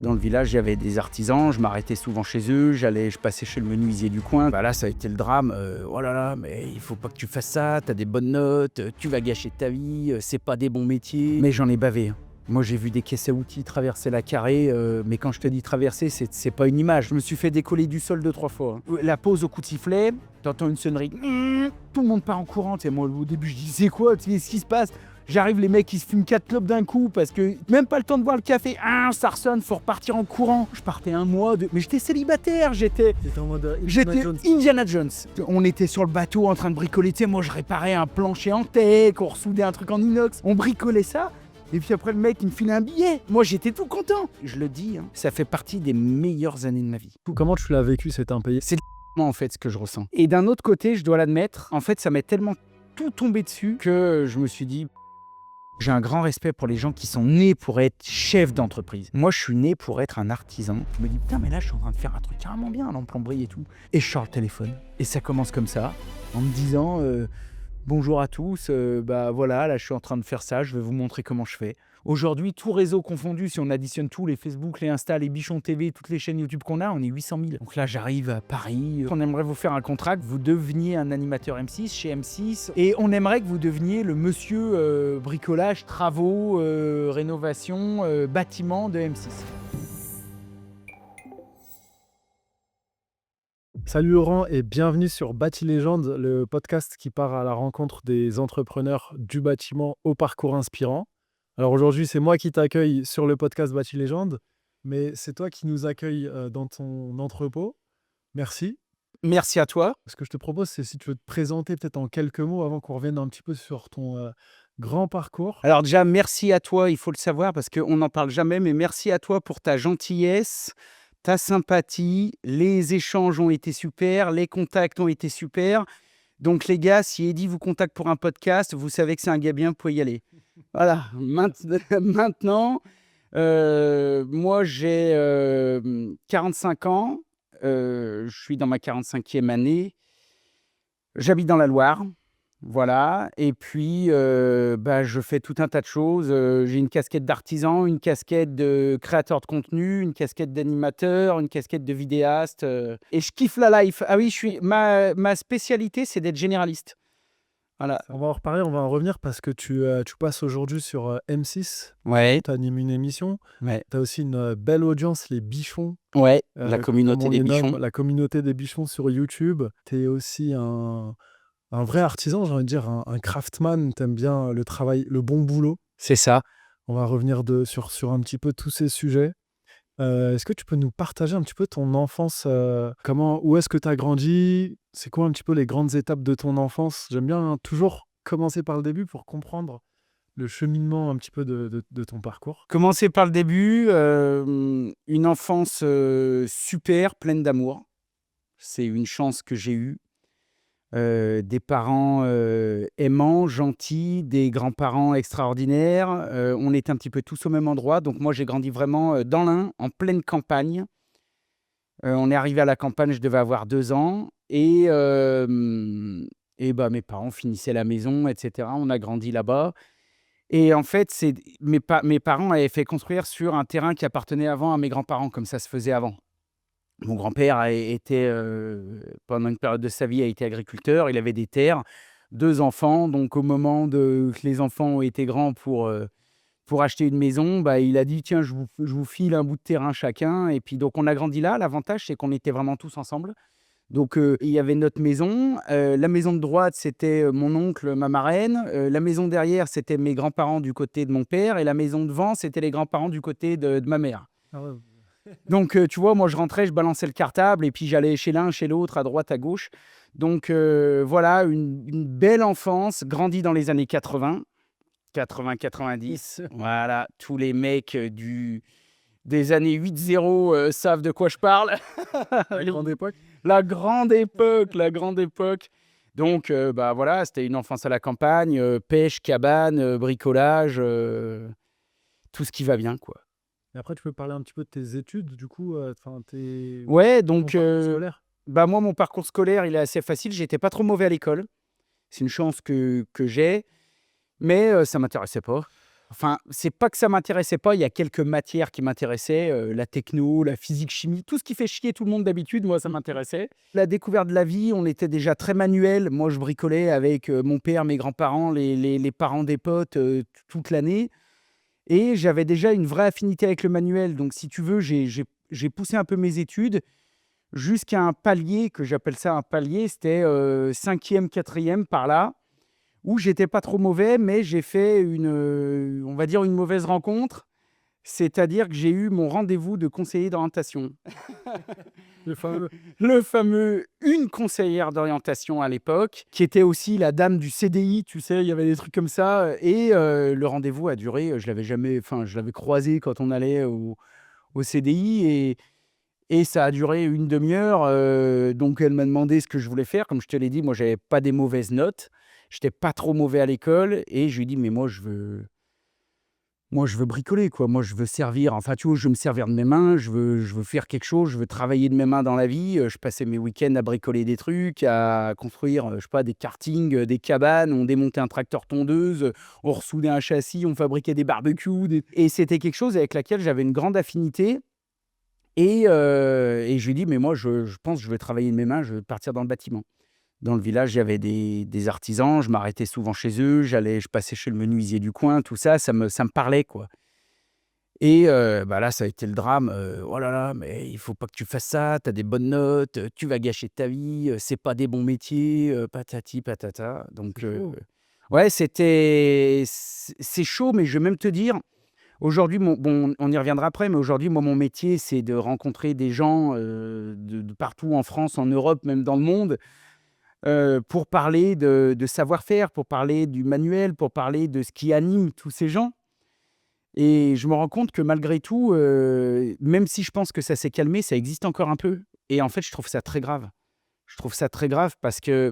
Dans le village, il y avait des artisans, je m'arrêtais souvent chez eux, je passais chez le menuisier du coin. Bah là, ça a été le drame. Oh là là, mais il faut pas que tu fasses ça, t'as des bonnes notes, tu vas gâcher ta vie, c'est pas des bons métiers. Mais j'en ai bavé, hein. Moi, j'ai vu des caisses à outils traverser la carrée, mais quand je te dis traverser, c'est pas une image. Je me suis fait décoller du sol 2-3 fois, hein. La pause au coup de sifflet, t'entends une sonnerie, tout le monde part en courant. Et moi, au début, je dis c'est quoi, qu'est-ce qui se passe? J'arrive, les mecs, ils se fument 4 clopes d'un coup parce que même pas le temps de boire le café. Ça ressonne, faut repartir en courant. Je partais un mois de... Mais j'étais célibataire, T'étais en mode J'étais Indiana Jones. On était sur le bateau en train de bricoler. Tu sais, moi, je réparais un plancher en teck, on ressoudait un truc en inox. On bricolait ça. Et puis après, le mec, il me filait un billet. Moi, j'étais tout content. Je le dis, hein, ça fait partie des meilleures années de ma vie. Comment tu l'as vécu, cet impayé? C'est en fait ce que je ressens. Et d'un autre côté, je dois l'admettre, en fait, ça m'est tellement tout tombé dessus que je me suis dit... J'ai un grand respect pour les gens qui sont nés pour être chefs d'entreprise. Moi, je suis né pour être un artisan. Je me dis, putain, mais là, je suis en train de faire un truc carrément bien, en plomberie et tout. Et je sors le téléphone. Et ça commence comme ça, en me disant, bonjour à tous, bah voilà, là, je suis en train de faire ça, je vais vous montrer comment je fais. Aujourd'hui, tout réseau confondu, si on additionne tous, les Facebook, les Insta, les Bichon TV, toutes les chaînes YouTube qu'on a, on est 800 000. Donc là, j'arrive à Paris. On aimerait vous faire un contrat, que vous deveniez un animateur M6 chez M6. Et on aimerait que vous deveniez le monsieur bricolage, travaux, rénovation, bâtiment de M6. Salut Laurent et bienvenue sur Bâti Légende, le podcast qui part à la rencontre des entrepreneurs du bâtiment au parcours inspirant. Alors aujourd'hui, c'est moi qui t'accueille sur le podcast Bâti Légende, mais c'est toi qui nous accueille dans ton entrepôt. Merci. Merci à toi. Ce que je te propose, c'est si tu veux te présenter peut-être en quelques mots avant qu'on revienne un petit peu sur ton grand parcours. Alors déjà, merci à toi, il faut le savoir parce qu'on n'en parle jamais, mais merci à toi pour ta gentillesse, ta sympathie. Les échanges ont été super, les contacts ont été super. Donc les gars, si Eddy vous contacte pour un podcast, vous savez que c'est un gars bien, vous pouvez y aller. Voilà, maintenant, moi j'ai 45 ans, je suis dans ma 45e année, j'habite dans la Loire, voilà, et puis je fais tout un tas de choses. J'ai une casquette d'artisan, une casquette de créateur de contenu, une casquette d'animateur, une casquette de vidéaste, et je kiffe la life. Ah oui, ma spécialité, c'est d'être généraliste. Voilà. On va en reparler, on va en revenir parce que tu passes aujourd'hui sur M6. Ouais, Tu animes une émission. ouais, Tu as aussi une belle audience, les bichons. ouais, la Comme communauté on des les nomme, bichons. la communauté des bichons sur YouTube. Tu es aussi un vrai artisan, j'ai envie de dire, un craftsman. Tu aimes bien le travail, le bon boulot. C'est ça. On va revenir sur un petit peu tous ces sujets. Est-ce que tu peux nous partager un petit peu ton enfance, où est-ce que tu as grandi? C'est quoi un petit peu les grandes étapes de ton enfance? J'aime bien toujours commencer par le début pour comprendre le cheminement un petit peu de ton parcours. Commencer par le début, une enfance super, pleine d'amour. C'est une chance que j'ai eue. Des parents aimants, gentils, des grands-parents extraordinaires. On était un petit peu tous au même endroit. Donc moi, j'ai grandi vraiment dans l'Ain, en pleine campagne. On est arrivé à la campagne, je devais avoir 2 ans. Et mes parents finissaient la maison, et cetera. On a grandi là-bas. Et en fait, mes parents avaient fait construire sur un terrain qui appartenait avant à mes grands-parents, comme ça se faisait avant. Mon grand-père pendant une période de sa vie, a été agriculteur. Il avait des terres, 2 enfants. Donc au moment que les enfants ont été grands pour acheter une maison, il a dit: «Tiens, je vous file un bout de terrain chacun», et puis donc on a grandi là. L'avantage, c'est qu'on était vraiment tous ensemble. Donc il y avait notre maison, la maison de droite, c'était, mon oncle, ma marraine, la maison derrière, c'était mes grands-parents du côté de mon père, et la maison devant, c'était les grands-parents du côté de ma mère. Ah ouais. Donc tu vois, moi je rentrais, je balançais le cartable et puis j'allais chez l'un, chez l'autre, à droite, à gauche. Donc voilà, une belle enfance, grandie dans les années 80, 80-90. Voilà, tous les mecs des années 8-0 savent de quoi je parle. La grande époque. La grande époque, la grande époque. Donc voilà, c'était une enfance à la campagne, pêche, cabane, bricolage, tout ce qui va bien, quoi. Et après, tu peux parler un petit peu de tes études, du coup, Ouais, ton donc parcours scolaire. moi, mon parcours scolaire, il est assez facile. J'étais pas trop mauvais à l'école. C'est une chance que j'ai, mais ça m'intéressait pas. Enfin, c'est pas que ça m'intéressait pas, il y a quelques matières qui m'intéressaient, la techno, la physique, chimie, tout ce qui fait chier tout le monde d'habitude, moi ça m'intéressait. La découverte de la vie, on était déjà très manuel. Moi, je bricolais avec, mon père, mes grands-parents, les parents des potes, toute l'année et j'avais déjà une vraie affinité avec le manuel. Donc si tu veux, j'ai poussé un peu mes études jusqu'à un palier, que j'appelle ça un palier, c'était, 5e, 4 par là, où j'étais pas trop mauvais, mais j'ai fait on va dire une mauvaise rencontre. C'est-à-dire que j'ai eu mon rendez-vous de conseiller d'orientation. Le fameux. Le fameux une conseillère d'orientation à l'époque, qui était aussi la dame du CDI, tu sais, il y avait des trucs comme ça et le rendez-vous a duré, je l'avais croisé quand on allait au CDI et ça a duré une demi-heure, donc elle m'a demandé ce que je voulais faire. Comme je te l'ai dit, moi, j'avais pas des mauvaises notes. J'étais pas trop mauvais à l'école et je lui ai dit: «Mais moi, je veux bricoler, quoi. Moi, je veux servir enfin, tu vois, je veux me servir de mes mains, je veux faire quelque chose, je veux travailler de mes mains dans la vie». Je passais mes week-ends à bricoler des trucs, à construire, je sais pas, des kartings, des cabanes. On démontait un tracteur tondeuse, on ressoudait un châssis, on fabriquait des barbecues, et c'était quelque chose avec laquelle j'avais une grande affinité et je lui ai dit: «Mais moi, je pense que je veux travailler de mes mains, je veux partir dans le bâtiment». Dans le village, il y avait des artisans, je m'arrêtais souvent chez eux, je passais chez le menuisier du coin, tout ça, ça me parlait, quoi. Et bah, là, ça a été le drame, «Oh là là, mais il faut pas que tu fasses ça, tu as des bonnes notes, tu vas gâcher ta vie, c'est pas des bons métiers, patati patata». C'est Donc chaud. ouais, c'est chaud, mais je vais même te dire, aujourd'hui, bon, on y reviendra après, mais aujourd'hui, moi, mon métier, c'est de rencontrer des gens, de partout en France, en Europe, même dans le monde, pour parler de savoir-faire, pour parler du manuel, pour parler de ce qui anime tous ces gens. Et je me rends compte que malgré tout, même si je pense que ça s'est calmé, ça existe encore un peu. Et en fait, je trouve ça très grave. Je trouve ça très grave parce qu'il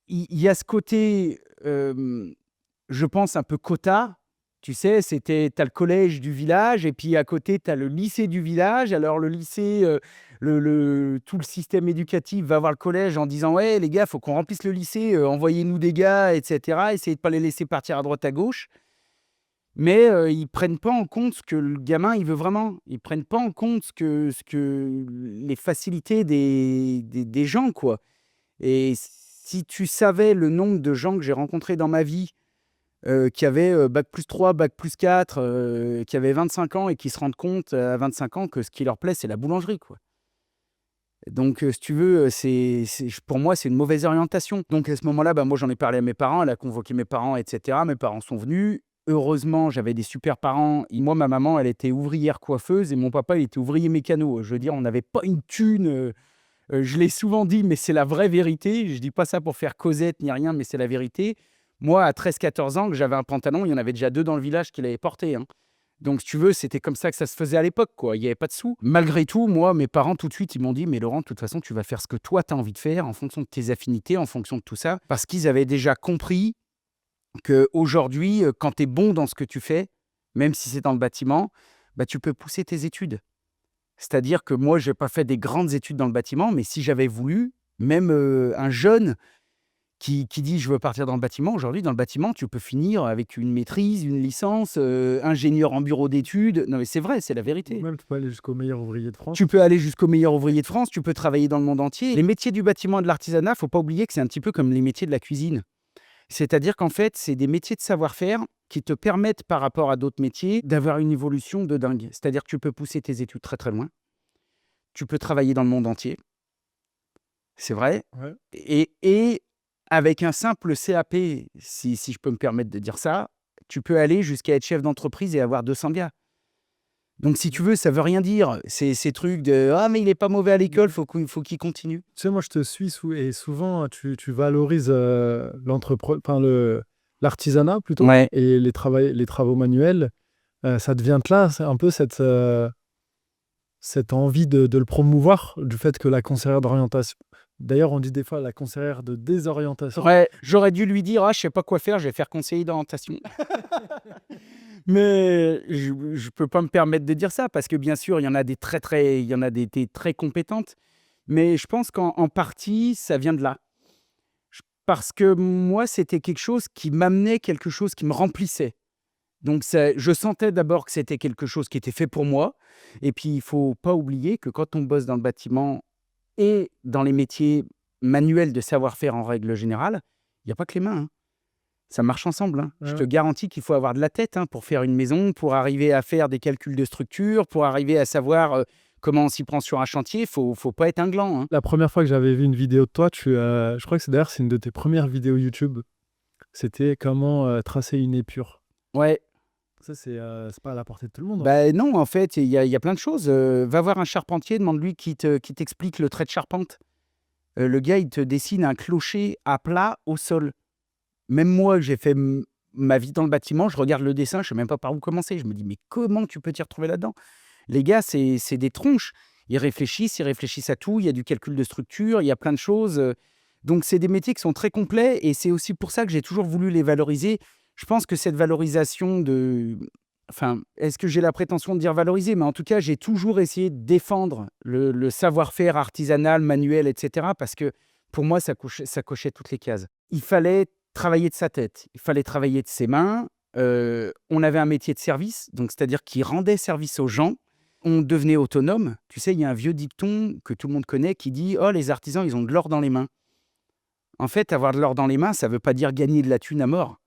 y a ce côté, je pense un peu quota. Tu sais, tu as le collège du village et puis à côté, tu as le lycée du village. Alors le lycée, tout le système éducatif va voir le collège en disant: «Ouais les gars, faut qu'on remplisse le lycée, envoyez-nous des gars et cetera. Essayez de pas les laisser partir à droite à gauche». Mais ils prennent pas en compte ce que le gamin, il veut vraiment. Ils prennent pas en compte ce que les facilités des gens, quoi. Et si tu savais le nombre de gens que j'ai rencontrés dans ma vie, qui avaient, bac+3, bac+4, qui avaient 25 ans et qui se rendent compte, à 25 ans, que ce qui leur plaît, c'est la boulangerie, quoi. Donc si tu veux, pour moi, c'est une mauvaise orientation. Donc à ce moment-là, bah, moi, j'en ai parlé à mes parents. Elle a convoqué mes parents et cetera. Mes parents sont venus. Heureusement, j'avais des super parents. Moi, ma maman, elle était ouvrière coiffeuse et mon papa, il était ouvrier mécano. Je veux dire, on n'avait pas une thune, je l'ai souvent dit, mais c'est la vraie vérité. Je dis pas ça pour faire causette ni rien, mais c'est la vérité. Moi, à 13-14 ans, que j'avais un pantalon, il y en avait déjà 2 dans le village qui l'avaient porté, hein. Donc si tu veux, c'était comme ça que ça se faisait à l'époque, quoi. Il y avait pas de sous. Malgré tout, moi, mes parents, tout de suite, ils m'ont dit: «Mais Laurent, de toute façon, tu vas faire ce que toi, tu as envie de faire en fonction de tes affinités, en fonction de tout ça». Parce qu'ils avaient déjà compris qu'aujourd'hui, quand tu es bon dans ce que tu fais, même si c'est dans le bâtiment, bah, tu peux pousser tes études. C'est-à-dire que moi, j'ai pas fait des grandes études dans le bâtiment, mais si j'avais voulu, même, un jeune qui dit: «Je veux partir dans le bâtiment», aujourd'hui, dans le bâtiment, tu peux finir avec une maîtrise, une licence, ingénieur en bureau d'études. Non, mais c'est vrai, c'est la Ou vérité. même tu peux aller jusqu'au meilleur ouvrier de France. Tu peux aller jusqu'au meilleur ouvrier de France, tu peux travailler dans le monde entier. Les métiers du bâtiment et de l'artisanat, faut pas oublier que c'est un petit peu comme les métiers de la cuisine. C'est-à-dire qu'en fait, c'est des métiers de savoir-faire qui te permettent, par rapport à d'autres métiers, d'avoir une évolution de dingue. C'est-à-dire que tu peux pousser tes études très, très loin. Tu peux travailler dans le monde entier, c'est vrai. Ouais. Et avec un simple CAP, si je peux me permettre de dire ça, tu peux aller jusqu'à être chef d'entreprise et avoir 200 gars. Donc si tu veux, ça veut rien dire, ces trucs de: «Ah mais il est pas mauvais à l'école, faut qu'il continue». Tu sais, moi, je te suis et souvent, tu valorises enfin, l'artisanat plutôt Ouais. et les travaux manuels. Ça te vient de là, c'est un peu cette envie de le promouvoir, du fait que la conseillère d'orientation. D'ailleurs, on dit des fois la conseillère de désorientation. Ouais, j'aurais dû lui dire: «Ah, je sais pas quoi faire, je vais faire conseiller d'orientation». Mais je peux pas me permettre de dire ça parce que bien sûr, il y en a des très compétentes, mais je pense qu'en partie, ça vient de là. Parce que moi, c'était quelque chose qui m'amenait quelque chose qui me remplissait. Donc je sentais d'abord que c'était quelque chose qui était fait pour moi. Et puis, il ne faut pas oublier que quand on bosse dans le bâtiment et dans les métiers manuels de savoir-faire en règle générale, il n'y a pas que les mains, hein. Ça marche ensemble, hein. Je Ouais, te ouais. garantis qu'il faut avoir de la tête, hein, pour faire une maison, pour arriver à faire des calculs de structure, pour arriver à savoir comment on s'y prend sur un chantier. Faut pas être un gland, hein. La première fois que j'avais vu une vidéo de toi, je crois que c'est une de tes premières vidéos YouTube. C'était comment tracer une épure. Ouais, Ça, c'est pas à la portée de tout le monde, en fait. bah non, en fait, il y a plein de choses. Va voir un charpentier, demande-lui qui t'explique le trait de charpente. Le gars, il te dessine un clocher à plat au sol. Même moi, j'ai fait ma vie dans le bâtiment, je regarde le dessin, je sais même pas par où commencer. Je me dis: «Mais comment tu peux t'y retrouver là-dedans?» Les gars, c'est des tronches. Ils réfléchissent à tout. Il y a du calcul de structure, il y a plein de choses. Donc c'est des métiers qui sont très complets et c'est aussi pour ça que j'ai toujours voulu les valoriser. Je pense que cette valorisation enfin, est-ce que j'ai la prétention de dire valoriser? Mais en tout cas, j'ai toujours essayé de défendre le savoir-faire artisanal, manuel, et cetera, parce que pour moi, ça cochait toutes les cases. Il fallait travailler de sa tête, il fallait travailler de ses mains. On avait un métier de service, donc c'est-à-dire qui rendait service aux gens. On devenait autonome. Tu sais, il y a un vieux dicton que tout le monde connaît qui dit: «Oh, les artisans, ils ont de l'or dans les mains». En fait, avoir de l'or dans les mains, ça ne veut pas dire gagner de la thune à mort.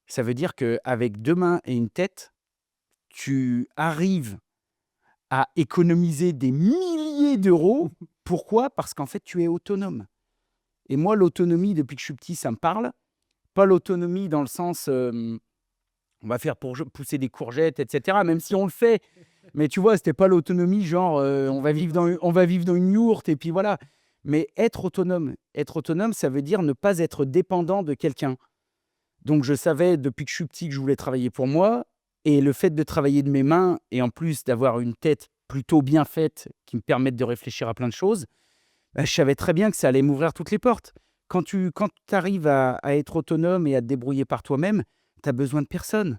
Ça veut dire qu'avec 2 mains et une tête, tu arrives à économiser des milliers d'euros. Pourquoi? Parce qu'en fait, tu es autonome. Et moi, l'autonomie, depuis que je suis petit, ça me parle. Pas l'autonomie dans le sens, on va faire pour pousser des courgettes, et cetera, même si on le fait. Mais tu vois, c'était pas l'autonomie genre, on va vivre dans une yourte et puis voilà. Mais être autonome, ça veut dire ne pas être dépendant de quelqu'un. Donc je savais depuis que je suis petit que je voulais travailler pour moi et le fait de travailler de mes mains et en plus d'avoir une tête plutôt bien faite qui me permette de réfléchir à plein de choses, bah, je savais très bien que ça allait m'ouvrir toutes les portes. Quand tu arrives à être autonome et à te débrouiller par toi-même, tu as besoin de personne.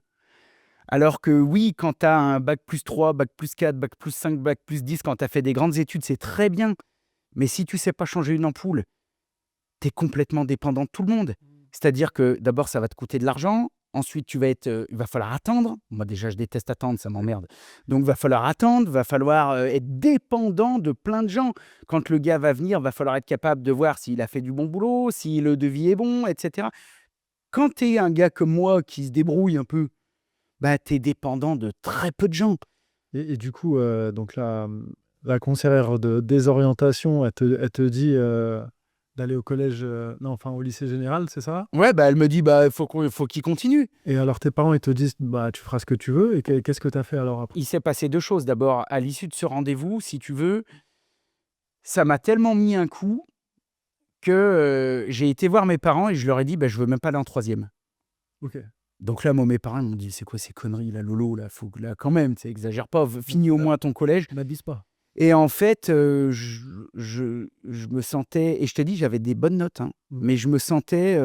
Alors que oui, quand tu as un bac+3, bac+4, bac+5, bac+10, quand tu as fait des grandes études, c'est très bien. Mais si tu sais pas changer une ampoule, tu es complètement dépendant de tout le monde. C'est-à-dire que d'abord, ça va te coûter de l'argent. Ensuite, il va falloir attendre. Moi, déjà, je déteste attendre, ça m'emmerde. Donc, va falloir attendre, va falloir être dépendant de plein de gens. Quand le gars va venir, va falloir être capable de voir s'il a fait du bon boulot, si le devis est bon, etc. Quand tu es un gars comme moi qui se débrouille un peu, bah, tu es dépendant de très peu de gens. Et du coup, donc la conseillère de désorientation, elle te dit d'aller au collège, non, enfin au lycée général, c'est ça? Ouais, bah, elle me dit, bah, faut qu'il continue. Et alors tes parents, ils te disent, bah, tu feras ce que tu veux. Et qu'est-ce que tu as fait alors après? Il s'est passé deux choses. D'abord, à l'issue de ce rendez-vous, si tu veux, ça m'a tellement mis un coup que j'ai été voir mes parents et je leur ai dit: «Bah, je veux même pas aller en troisième». Ok. Donc là, moi, mes parents ils m'ont dit: «C'est quoi ces conneries là, Lolo, là? Faut que là, quand même, tu exagère pas, finis au moins ton collège». N'abuse pas. Et en fait, je me sentais et je te dis, j'avais des bonnes notes, hein, Mm. mais je me sentais,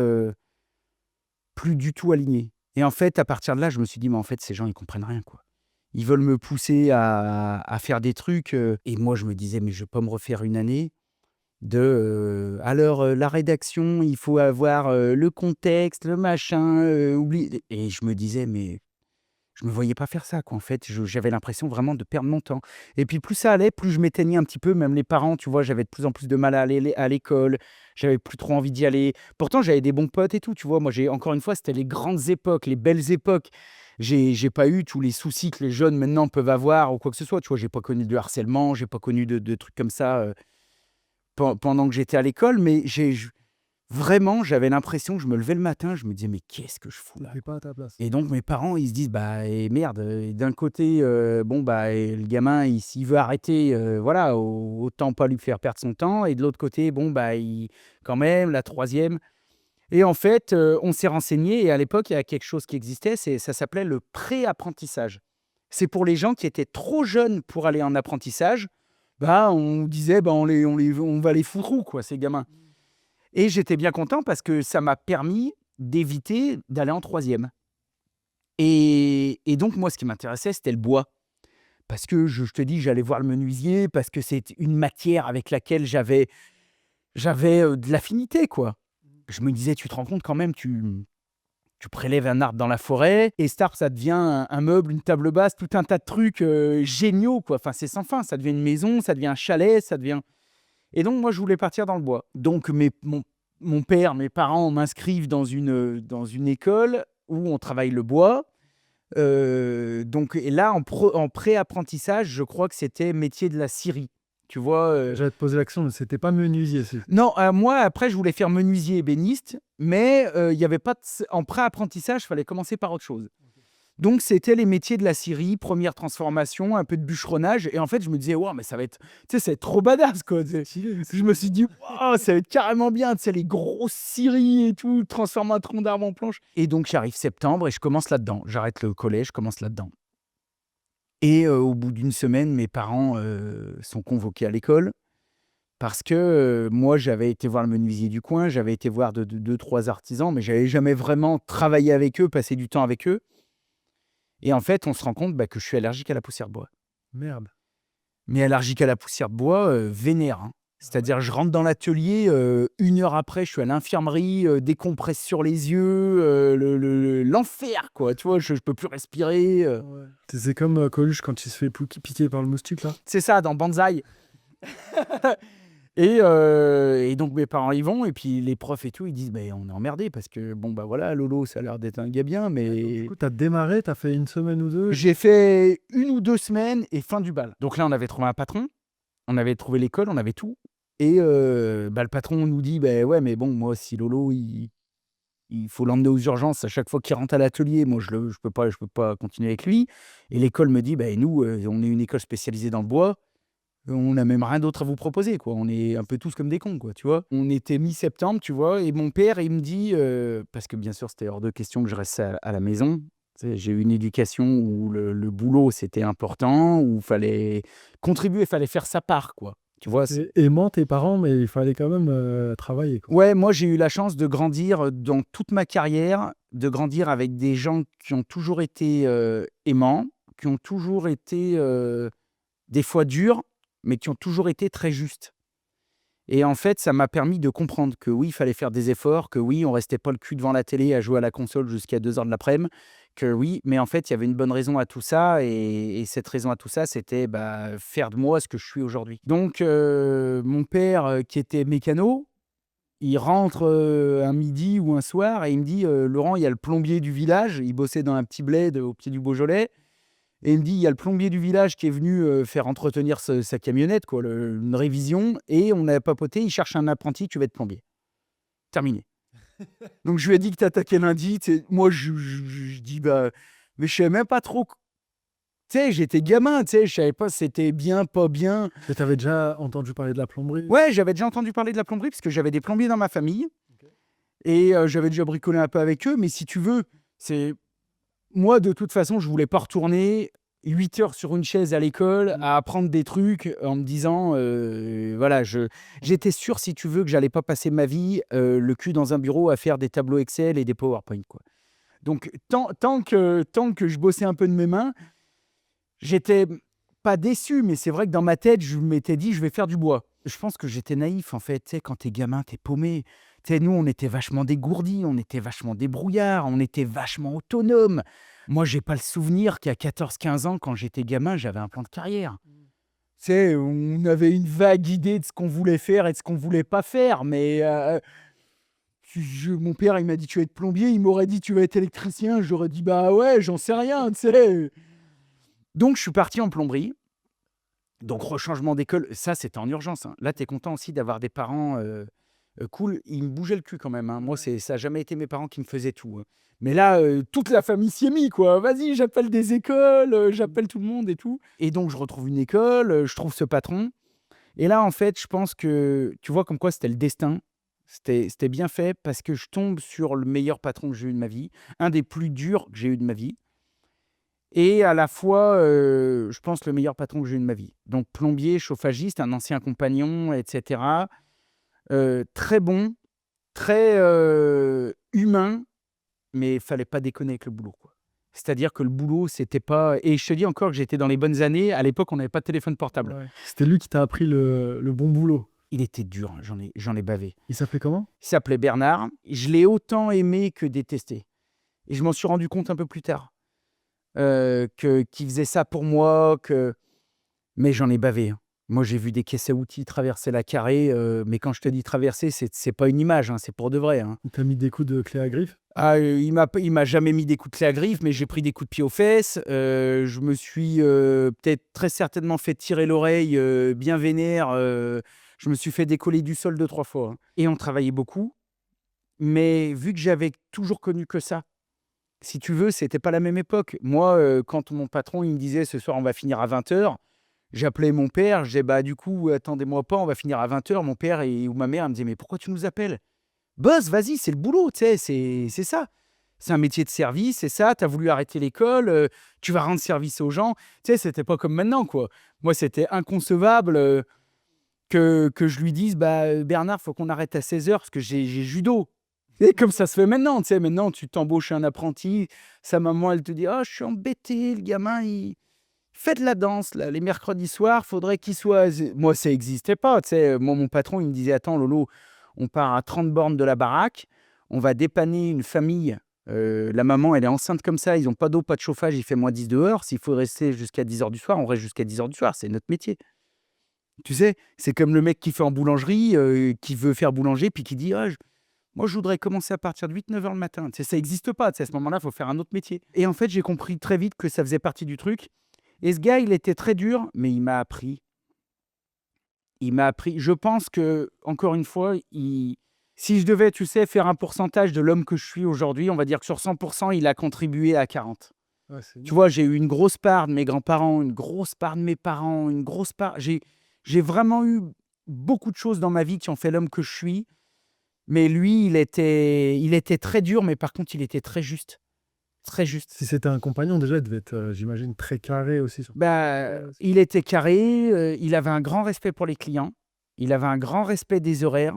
plus du tout aligné. Et en fait, à partir de là, je me suis dit: «Mais en fait, ces gens, ils comprennent rien, quoi». Ils veulent me pousser à faire des trucs, et moi, je me disais: «Mais je vais pas me refaire une année de, alors, la rédaction, il faut avoir, le contexte, le machin, oublie» et je me disais: «Mais» je me voyais pas faire ça, quoi, en fait. J'avais l'impression vraiment de perdre mon temps. Et puis plus ça allait, plus je m'éteignais un petit peu, même les parents, tu vois? J'avais de plus en plus de mal à aller à l'école, j'avais plus trop envie d'y aller. Pourtant, j'avais des bons potes et tout, tu vois? Moi, encore une fois, c'était les grandes époques, les belles époques. J'ai pas eu tous les soucis que les jeunes maintenant peuvent avoir ou quoi que ce soit, tu vois? J'ai pas connu de harcèlement, j'ai pas connu de trucs comme ça, pendant que j'étais à l'école, mais vraiment, j'avais l'impression que je me levais le matin, je me disais: «Mais qu'est-ce que je fous là?» T'es pas à ta place. Et donc mes parents, ils se disent: «Bah et merde, d'un côté, bon, bah et le gamin, s'il veut arrêter, voilà, autant pas lui faire perdre son temps et de l'autre côté, bon, bah, il quand même la troisième. Et en fait, on s'est renseigné et à l'époque, il y a quelque chose qui existait, ça s'appelait le pré-apprentissage. C'est pour les gens qui étaient trop jeunes pour aller en apprentissage, bah, on disait: «Bah, on va les foutre où quoi, ces gamins?» Et j'étais bien content parce que ça m'a permis d'éviter d'aller en troisième. Et donc moi, ce qui m'intéressait, c'était le bois. Parce que je te dis, j'allais voir le menuisier, parce que c'est une matière avec laquelle j'avais de l'affinité, quoi. Je me disais: «Tu te rends compte quand même, tu Tu prélèves un arbre dans la forêt et cet arbre, ça devient un meuble, une table basse, tout un tas de trucs géniaux, quoi. Enfin, c'est sans fin. Ça devient une maison, ça devient un chalet, ça devient... Et donc, moi, je voulais partir dans le bois. Donc, mon père, mes parents m'inscrivent dans une école où on travaille le bois. Donc, et là, en pré-apprentissage, je crois que c'était métier de la scierie. Tu vois, J'allais te poser l'action, mais c'était pas menuisier. non, moi, après, je voulais faire menuisier et ébéniste, mais il y avait pas en pré-apprentissage, il fallait commencer par autre chose. Donc, c'était les métiers de la scierie, première transformation, un peu de bûcheronnage. Et en fait, je me disais, waouh, mais ça va être, tu sais, ça va être trop badass, quoi. Je me suis dit, waouh, ça va être carrément bien, tu sais, les grosses scieries et tout, transformer un tronc d'arbre en planche. Et donc, j'arrive septembre et je commence là-dedans. J'arrête le collège, je commence là-dedans. Et au bout d'une semaine, mes parents sont convoqués à l'école parce que moi, j'avais été voir le menuisier du coin, j'avais été voir deux, trois artisans, mais j'avais jamais vraiment travaillé avec eux, passé du temps avec eux. Et en fait, on se rend compte que je suis allergique à la poussière de bois. Merde. Mais allergique à la poussière de bois, vénère. Hein. C'est-à-dire, je rentre dans l'atelier, 1 heure après, je suis à l'infirmerie, décompresse sur les yeux, l'enfer, quoi. Tu vois, je peux plus respirer. Ouais. C'est comme Coluche quand il se fait piquer par le moustique, là. C'est ça, dans Banzai. Et donc, mes parents y vont, et puis les profs et tout, ils disent on est emmerdés parce que, bon, voilà, Lolo, ça a l'air d'être un gars bien, Donc, mais. du coup, t'as démarré, t'as fait 1 semaine ou 2. J'ai fait 1 ou 2 semaines et fin du bal. Donc là, on avait trouvé un patron, on avait trouvé l'école, on avait tout. Et le patron nous dit ouais, mais bon, moi, si Lolo, il faut l'emmener aux urgences à chaque fois qu'il rentre à l'atelier, moi, je peux pas continuer avec lui. Et l'école me dit nous, on est une école spécialisée dans le bois. On n'a même rien d'autre à vous proposer, quoi. On est un peu tous comme des cons, quoi, tu vois. On était mi-septembre, tu vois, et mon père, il me dit, parce que bien sûr, c'était hors de question que je reste à la maison. Tu sais, j'ai eu une éducation où le boulot, c'était important, où il fallait contribuer, il fallait faire sa part, quoi. Tu vois. C'est aimant tes parents, mais il fallait quand même travailler, quoi. Ouais, moi, j'ai eu la chance de grandir dans toute ma carrière, de grandir avec des gens qui ont toujours été aimants, qui ont toujours été des fois durs, mais qui ont toujours été très justes. Et en fait, ça m'a permis de comprendre que oui, il fallait faire des efforts, que oui, on restait pas le cul devant la télé à jouer à la console jusqu'à 2 heures de l'après-midi, que oui, mais en fait, il y avait une bonne raison à tout ça, et cette raison à tout ça, c'était faire de moi ce que je suis aujourd'hui. Donc, mon père, qui était mécano, il rentre un midi ou un soir et il me dit Laurent, il y a le plombier du village, il bossait dans un petit bled au pied du Beaujolais. Et il me dit, il y a le plombier du village qui est venu faire entretenir sa camionnette, quoi, une révision, et on a papoté, il cherche un apprenti, tu vas être plombier. Terminé. Donc je lui ai dit que tu attaquais lundi. Moi, je dis, mais je savais même pas trop. Tu sais, j'étais gamin, tu sais, je savais pas si c'était bien, pas bien. Et t'avais déjà entendu parler de la plomberie? Ouais, j'avais déjà entendu parler de la plomberie, parce que j'avais des plombiers dans ma famille, et j'avais déjà bricolé un peu avec eux, mais si tu veux, c'est... Moi, de toute façon, je voulais pas retourner 8 heures sur une chaise à l'école à apprendre des trucs en me disant, voilà, j'étais sûr, si tu veux, que j'allais pas passer ma vie le cul dans un bureau à faire des tableaux Excel et des PowerPoint, quoi. Donc, tant que je bossais un peu de mes mains, j'étais pas déçu, mais c'est vrai que dans ma tête, je m'étais dit, je vais faire du bois. Je pense que j'étais naïf, en fait. Tu sais, quand t'es gamin, t'es paumé. Tu sais, nous, on était vachement dégourdis, on était vachement débrouillards, on était vachement autonomes. Moi, j'ai pas le souvenir qu'à 14-15 ans, quand j'étais gamin, j'avais un plan de carrière. Tu sais, on avait une vague idée de ce qu'on voulait faire et de ce qu'on voulait pas faire, mais mon père, il m'a dit tu vas être plombier, il m'aurait dit tu vas être électricien, j'aurais dit bah ouais, j'en sais rien, tu sais. Donc, je suis parti en plomberie. Donc, rechangement d'école, ça, c'était en urgence. Hein. Là, tu es content aussi d'avoir des parents cool. Ils me bougeaient le cul quand même. Hein. Moi, ça n'a jamais été mes parents qui me faisaient tout. Hein. Mais là, toute la famille s'y est mise, quoi. Vas-y, j'appelle des écoles, j'appelle tout le monde et tout. Et donc, je retrouve une école, je trouve ce patron. Et là, en fait, je pense que, tu vois, comme quoi c'était le destin. C'était bien fait parce que je tombe sur le meilleur patron que j'ai eu de ma vie, un des plus durs que j'ai eu de ma vie. Et à la fois, je pense, le meilleur patron que j'ai eu de ma vie. Donc, plombier, chauffagiste, un ancien compagnon, etc. Très bon, très humain, mais il fallait pas déconner avec le boulot, quoi. C'est-à-dire que le boulot, c'était pas... Et je te dis encore que j'étais dans les bonnes années. À l'époque, on n'avait pas de téléphone portable. Ouais. C'était lui qui t'a appris le bon boulot. Il était dur, hein, j'en ai bavé. Il s'appelait comment? Il s'appelait Bernard. Je l'ai autant aimé que détesté. Et je m'en suis rendu compte un peu plus tard, qu'il faisait ça pour moi, mais j'en ai bavé, hein. Moi, j'ai vu des caisses à outils traverser la Carré, mais quand je te dis traverser, c'est pas une image, hein, c'est pour de vrai, hein. Il t'a mis des coups de clé à griffe? Ah, il m'a jamais mis des coups de clé à griffe, mais j'ai pris des coups de pied aux fesses. Je me suis, peut-être très certainement fait tirer l'oreille, bien vénère, je me suis fait décoller du sol 2-3 fois, hein. Et on travaillait beaucoup, mais vu que j'avais toujours connu que ça, si tu veux, c'était pas la même époque. Moi, quand mon patron, il me disait: «Ce soir, on va finir à 20h», j'appelais mon père, je disais: «Bah, du coup, attendez-moi pas, on va finir à 20h». Mon père ou ma mère, elle me disait: «Mais pourquoi tu nous appelles? Bosse, vas-y, c'est le boulot, tu sais, c'est ça. C'est un métier de service, c'est ça. Tu as voulu arrêter l'école, tu vas rendre service aux gens». Tu sais, c'était pas comme maintenant, quoi. Moi, c'était inconcevable, que je lui dise: «Bah, Bernard, faut qu'on arrête à 16h parce que j'ai judo». Et comme ça se fait maintenant, tu sais, maintenant tu t'embauches un apprenti, sa maman elle te dit: «Ah, je suis embêtée, le gamin il fait de la danse là, les mercredis soirs, faudrait qu'il soit». Moi ça existait pas, tu sais, moi mon patron il me disait: «Attends Lolo, on part à 30 bornes de la baraque, on va dépanner une famille, la maman elle est enceinte comme ça, ils ont pas d'eau, pas de chauffage, il fait -10 dehors, s'il faut rester jusqu'à 10h du soir, on reste jusqu'à 10h du soir, c'est notre métier». Tu sais? C'est comme le mec qui fait en boulangerie, qui veut faire boulanger puis qui dit: «Ah moi, je voudrais commencer à partir de 8-9 heures le matin». Tu sais, ça n'existe pas. Tu sais, à ce moment-là, il faut faire un autre métier. Et en fait, j'ai compris très vite que ça faisait partie du truc. Et ce gars, il était très dur, mais il m'a appris. Il m'a appris. Je pense que, encore une fois, si je devais, tu sais, faire un pourcentage de l'homme que je suis aujourd'hui, on va dire que sur 100%, il a contribué à 40. Ouais, c'est Tu bien. vois, j'ai eu une grosse part de mes grands-parents, une grosse part de mes parents, une grosse part. J'ai vraiment eu beaucoup de choses dans ma vie qui ont fait l'homme que je suis. Mais lui, il était très dur, mais par contre, il était très juste. Très juste. Si c'était un compagnon, déjà, il devait être, j'imagine, très carré aussi sur Bah, ouais, il était carré, il avait un grand respect pour les clients, il avait un grand respect des horaires,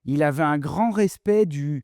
il avait un grand respect du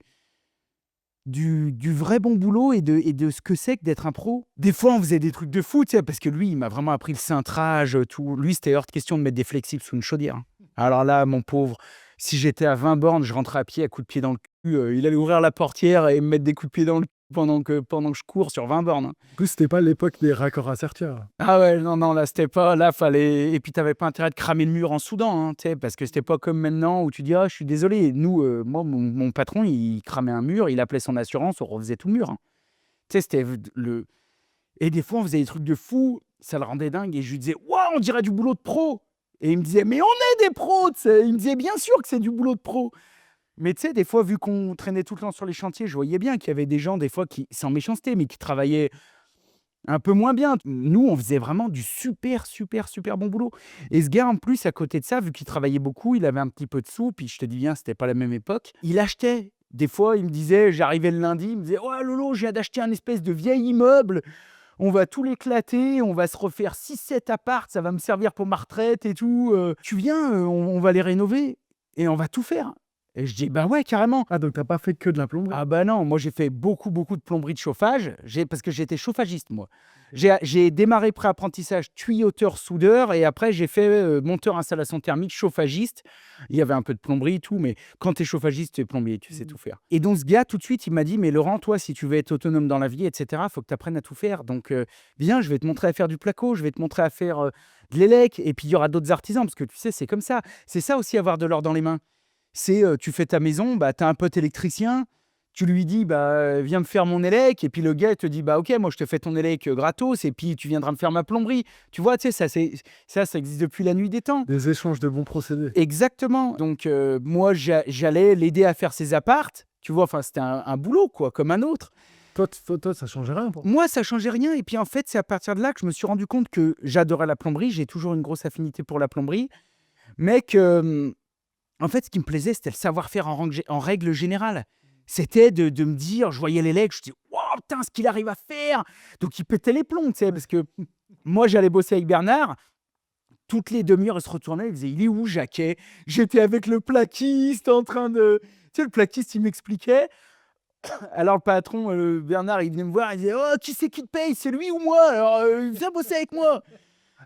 vrai bon boulot et de ce que c'est que d'être un pro. Des fois, on faisait des trucs de fou, tu sais, parce que lui, il m'a vraiment appris le cintrage, tout. Lui, c'était hors de question de mettre des flexibles sous une chaudière, hein. Alors là, mon pauvre, si j'étais à 20 bornes, je rentrais à pied à coups de pied dans le cul, il allait ouvrir la portière et me mettre des coups de pied dans le cul pendant que je cours sur 20 bornes, hein. en plus, c'était pas l'époque des raccords à serture. Ah ouais, non, non, là, c'était pas là, fallait et puis tu avais pas intérêt de cramer le mur en soudant, hein, tu sais? Parce que c'était pas comme maintenant où tu dis: «Ah, je suis désolé». Nous, moi, mon patron, il cramait un mur, il appelait son assurance, on refaisait tout le mur, hein. Tu sais, c'était le et des fois, on faisait des trucs de fou, ça le rendait dingue et je lui disais: «Waouh, on dirait du boulot de pro!» Et il me disait: «Mais on est des pros!» Tu sais? Il me disait: «Bien sûr que c'est du boulot de pro!» Mais tu sais, des fois, vu qu'on traînait tout le temps sur les chantiers, je voyais bien qu'il y avait des gens, des fois, qui sans méchanceté, mais qui travaillaient un peu moins bien. Nous, on faisait vraiment du super, super, super bon boulot. Et ce gars, en plus, à côté de ça, vu qu'il travaillait beaucoup, il avait un petit peu de sous, puis je te dis bien, c'était pas la même époque. Il achetait. Des fois, il me disait, j'arrivais le lundi, il me disait: «Oh Lolo, je viens d'acheter un espèce de vieil immeuble, on va tout l'éclater, on va se refaire 6-7 apparts, ça va me servir pour ma retraite et tout. Tu viens, on va les rénover et on va tout faire». Et je dis: «Bah ouais, carrément». Ah, donc t'as pas fait que de la plomberie? Ah bah non, moi j'ai fait beaucoup, beaucoup de plomberie de chauffage, parce que j'étais chauffagiste moi. J'ai démarré pré-apprentissage tuyauteur, soudeur et après j'ai fait, monteur installation thermique, chauffagiste. Il y avait un peu de plomberie et tout, mais quand tu es chauffagiste, tu es plombier, tu sais tout faire. Et donc ce gars tout de suite, il m'a dit: «Mais Laurent, toi si tu veux être autonome dans la vie et cetera, faut que tu apprennes à tout faire. Donc viens, je vais te montrer à faire du placo, je vais te montrer à faire, de l'élec et puis il y aura d'autres artisans» parce que tu sais, c'est comme ça. C'est ça aussi avoir de l'or dans les mains. C'est, tu fais ta maison, bah, tu as un pote électricien, tu lui dis: «Bah, viens me faire mon élec» et puis le gars il te dit: «Bah, OK, moi je te fais ton élec, gratos et puis tu viendras me faire ma plomberie». Tu vois? Tu sais, ça existe depuis la nuit des temps. Des échanges de bons procédés. Exactement. Donc moi j'allais l'aider à faire ses apparts, tu vois? Enfin, c'était un boulot quoi, comme un autre. Toi, ça changeait rien pour toi? Moi, ça changeait rien et puis en fait, c'est à partir de là que je me suis rendu compte que j'adorais la plomberie. J'ai toujours une grosse affinité pour la plomberie, mais que, en fait, ce qui me plaisait, c'était le savoir-faire en règle générale. C'était de me dire, je voyais les legs, je dis: «Waouh, putain, ce qu'il arrive à faire!» Donc il pétait les plombs, tu sais? Parce que moi, j'allais bosser avec Bernard, toutes les demi-heures, il se retournait, il disait: «Il est où Jacquet?» J'étais avec le plaquiste en train de tu sais, le plaquiste, il m'expliquait. Alors le patron, Bernard, il venait me voir, il disait: «Oh, qui c'est qui te paye? C'est lui ou moi? Alors, viens bosser avec moi!»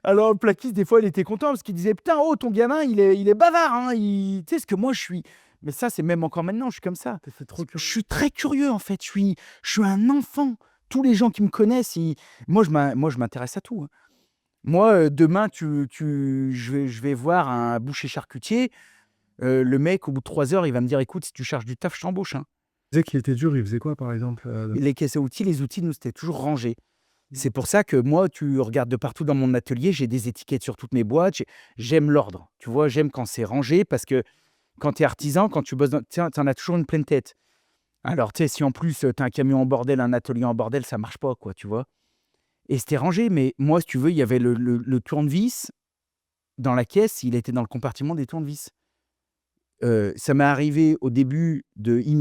Alors le plaquiste, des fois, il était content parce qu'il disait: «Putain, oh, ton gamin, il est bavard, hein, tu sais, parce que moi, je suis Mais ça, c'est même encore maintenant, je suis comme ça. C'est trop Je curieux. suis très curieux, en fait. Je suis un enfant. Tous les gens qui me connaissent, moi, je m'intéresse à tout, hein. Moi, demain, je vais voir un boucher charcutier. Le mec, au bout de 3 heures, il va me dire: «Écoute, si tu cherches du taf, je t'embauche, hein». Tu disais qu'il était dur, il faisait quoi par exemple? Les caisses à outils, nous, c'était toujours rangé. C'est pour ça que moi, tu regardes de partout dans mon atelier, j'ai des étiquettes sur toutes mes boîtes. J'aime l'ordre, tu vois? J'aime quand c'est rangé parce que quand tu es artisan, quand tu bosses tu en as toujours une pleine tête. Alors, tu sais, si en plus, tu as un camion en bordel, un atelier en bordel, ça marche pas, quoi, tu vois? Et c'était rangé, mais moi, si tu veux, il y avait le tournevis dans la caisse, il était dans le compartiment des tournevis. Ça m'est arrivé au début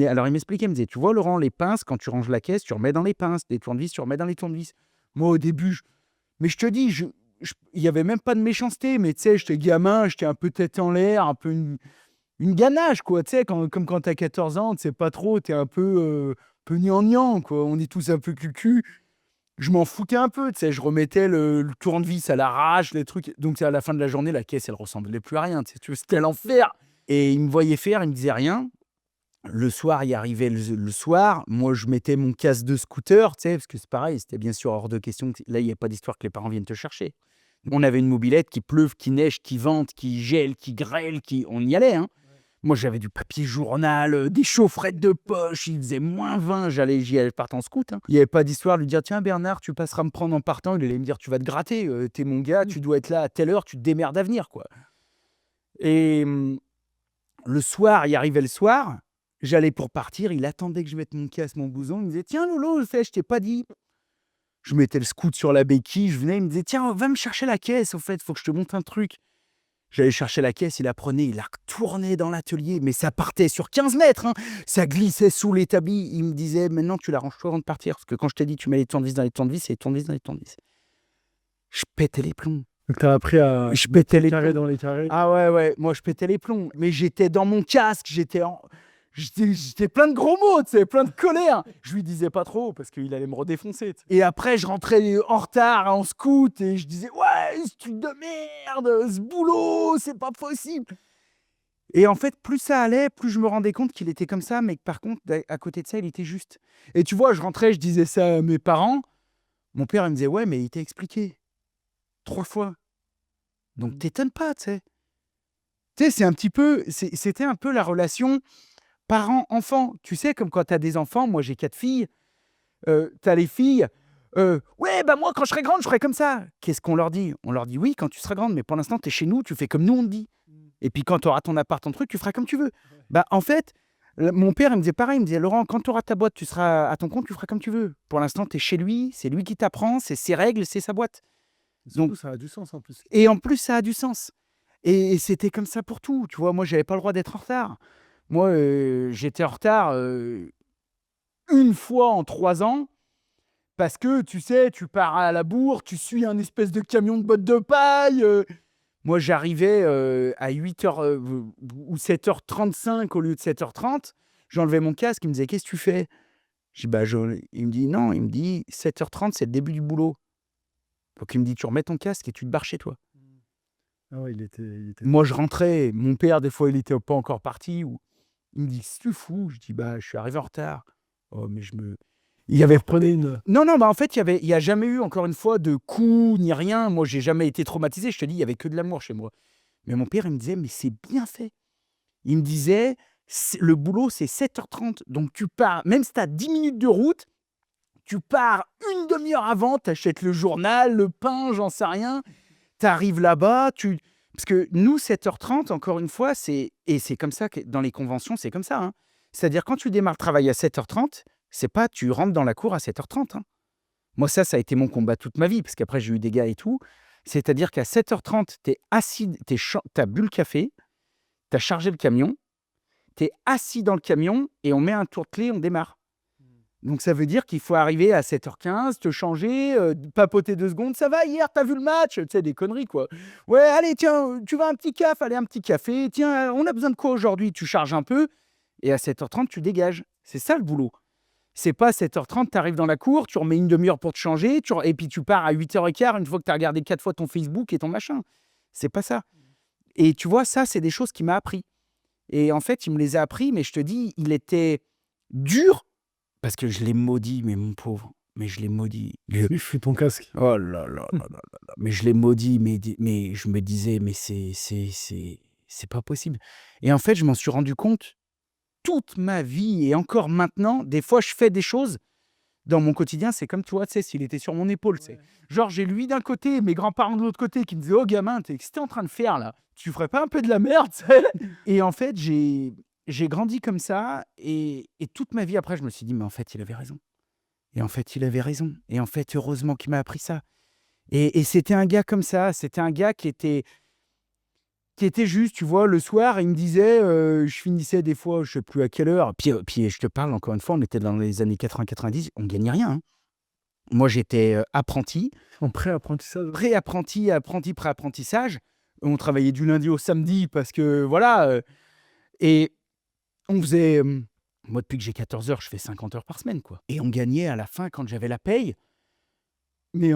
alors il m'expliquait, il me disait: «Tu vois Laurent, les pinces, quand tu ranges la caisse, tu remets dans les pinces, les tournevis, tu remets dans les tournevis». Moi, au début, mais je te dis, il y avait même pas de méchanceté, mais tu sais, j'étais gamin, j'étais un peu tête en l'air, un peu une ganache, quoi, tu sais, comme quand tu as 14 ans, tu sais pas trop, tu es un peu gnangnan, quoi. On est tous un peu cucu. Je m'en foutais un peu, tu sais, je remettais le tournevis à l'arrache, les trucs. Donc à la fin de la journée, la caisse, elle ressemblait plus à rien, tu sais, c'était l'enfer. Et il me voyait faire, il me disait rien. Le soir, il arrivait le soir. Moi, je mettais mon casque de scooter, tu sais, parce que c'est pareil, c'était bien sûr hors de question. Là, il n'y a pas d'histoire que les parents viennent te chercher. On avait une mobilette qui pleuve, qui neige, qui vente, qui gèle, qui grêle, on y allait, hein. Moi, j'avais du papier journal, des chaufferettes de poche. Il faisait -20. J'y allais partir en scout, hein. Il n'y avait pas d'histoire de lui dire: «Tiens, Bernard, tu passeras me prendre en partant». Il allait me dire: «Tu vas te gratter, t'es mon gars, tu dois être là à telle heure, tu te démerdes à venir, quoi». Et le soir, il arrivait le soir, j'allais pour partir, il attendait que je mette mon casque, mon blouson. Il me disait: «Tiens, Lolo, je t'ai pas dit». Je mettais le scout sur la béquille, je venais, il me disait: «Tiens, va me chercher la caisse, au fait, faut que je te montre un truc». J'allais chercher la caisse, il la prenait, il la retournait dans l'atelier, mais ça partait sur 15 mètres, hein. Ça glissait sous l'établi. Il me disait: «Maintenant, tu l'arranges toi avant de partir, parce que quand je t'ai dit, tu mets les tournevis dans les tournevis, c'est les tournevis dans les tournevis». Je pétais les plombs. Donc tu as appris à Je pétais les carré plombs. dans les carrés? Ah ouais, ouais, moi, je pétais les plombs. Mais j'étais dans mon casque, j'étais plein de gros mots, tu sais, plein de colère. Je lui disais pas trop parce qu'il allait me redéfoncer, tu sais. Et après, je rentrais en retard en scout et je disais: «Ouais, ce truc de merde, ce boulot, c'est pas possible». Et en fait, plus ça allait, plus je me rendais compte qu'il était comme ça, mais que par contre, à côté de ça, il était juste. Et tu vois, je rentrais, je disais ça à mes parents. Mon père, il me disait: «Ouais, mais il t'a expliqué 3 fois. Donc t'étonnes pas, tu sais». Tu sais, c'était un peu la relation parent-enfant. Tu sais, comme quand tu as des enfants, moi j'ai 4 filles, tu as les filles, «Ouais, bah moi quand je serai grande, je ferai comme ça». Qu'est-ce qu'on leur dit? On leur dit: «Oui, quand tu seras grande, mais pour l'instant, tu es chez nous, tu fais comme nous on te dit. Et puis quand tu auras ton appart, ton truc, tu feras comme tu veux». Bah, en fait, mon père, il me disait pareil, il me disait: «Laurent, quand tu auras ta boîte, tu seras à ton compte, tu feras comme tu veux. Pour l'instant, tu es chez lui, c'est lui qui t'apprend, c'est ses règles, c'est sa boîte». Donc Surtout, ça a du sens en plus. et en plus, ça a du sens. Et c'était comme ça pour tout, tu vois? Moi, j'avais pas le droit d'être en retard. Moi, j'étais en retard, 1 fois en 3 ans parce que, tu sais, tu pars à la bourre, tu suis un espèce de camion de bottes de paille. Moi, j'arrivais, à 8h, ou 7h35 au lieu de 7h30. J'enlevais mon casque, il me disait: «Qu'est-ce que tu fais?» Je dis: «Bah, il me dit: «Non», il me dit: «7h30, c'est le début du boulot». Donc il me dit: «Tu remets ton casque et tu te barres chez toi». Ah ouais, il était Moi, je rentrais, mon père, des fois, il était pas encore parti ou il me dit: «Qu'est-ce que tu fous?» Je dis: «Bah, je suis arrivé en retard». Oh, mais il y avait prenez une non, non, bah, en fait, il y a jamais eu, encore une fois, de coups ni rien. Moi, j'ai jamais été traumatisé. Je te dis, il y avait que de l'amour chez moi. Mais mon père, il me disait: «Mais c'est bien fait». Il me disait: Le boulot, c'est 7h30, donc tu pars, même si tu as 10 minutes de route, tu pars une demi-heure avant, tu achètes le journal, le pain, j'en sais rien. Tu arrives là-bas, parce que nous, 7h30, encore une fois, c'est comme ça que dans les conventions, c'est comme ça, hein. C'est-à-dire quand tu démarres le travail à 7h30, c'est pas tu rentres dans la cour à 7h30, hein. Moi, ça a été mon combat toute ma vie, parce qu'après j'ai eu des gars et tout. C'est-à-dire qu'à 7h30, tu es assis, tu as bu le café, tu as chargé le camion, tu es assis dans le camion et on met un tour de clé, on démarre. Donc ça veut dire qu'il faut arriver à 7h15, te changer, papoter 2 secondes. «Ça va, hier, t'as vu le match?» Tu sais, des conneries, quoi. «Ouais, allez, tiens, tu veux un petit caf? Allez, un petit café. Tiens, on a besoin de quoi aujourd'hui?» Tu charges un peu et à 7h30, tu dégages. C'est ça, le boulot. C'est pas 7h30, tu arrives dans la cour, tu remets une demi-heure pour te changer, et puis tu pars à 8h15 une fois que tu as regardé 4 fois ton Facebook et ton machin. C'est pas ça. Et tu vois, ça, c'est des choses qu'il m'a appris. Et en fait, il me les a appris, mais je te dis, il était dur parce que je l'ai maudit, mais mon pauvre. Mais je l'ai maudit. Je suis ton casque. Oh là là là là là là. Mais je l'ai maudit, mais je me disais, mais c'est pas possible. Et en fait, je m'en suis rendu compte toute ma vie et encore maintenant, des fois, je fais des choses dans mon quotidien, c'est comme, tu vois, tu sais, s'il était sur mon épaule, tu sais. Genre, j'ai lui d'un côté, mes grands-parents de l'autre côté qui me disaient: «Oh gamin, qu'est-ce que t'es en train de faire là? Tu ferais pas un peu de la merde?» tu sais? Et en fait, j'ai grandi comme ça et toute ma vie après, je me suis dit: «Mais en fait, il avait raison. Et en fait, il avait raison. Et en fait, heureusement qu'il m'a appris ça». Et c'était un gars comme ça, c'était un gars qui était juste, tu vois, le soir, il me disait, je finissais des fois, je sais plus à quelle heure, puis je te parle encore une fois, on était dans les années 80-90, on gagnait rien, hein. Moi, j'étais, apprenti, En pré-apprentissage. pré-apprenti, apprenti pré-apprentissage. On travaillait du lundi au samedi parce que voilà, et on faisait, moi, depuis que j'ai 14 heures, je fais 50 heures par semaine, quoi. Et on gagnait à la fin, quand j'avais la paye, mais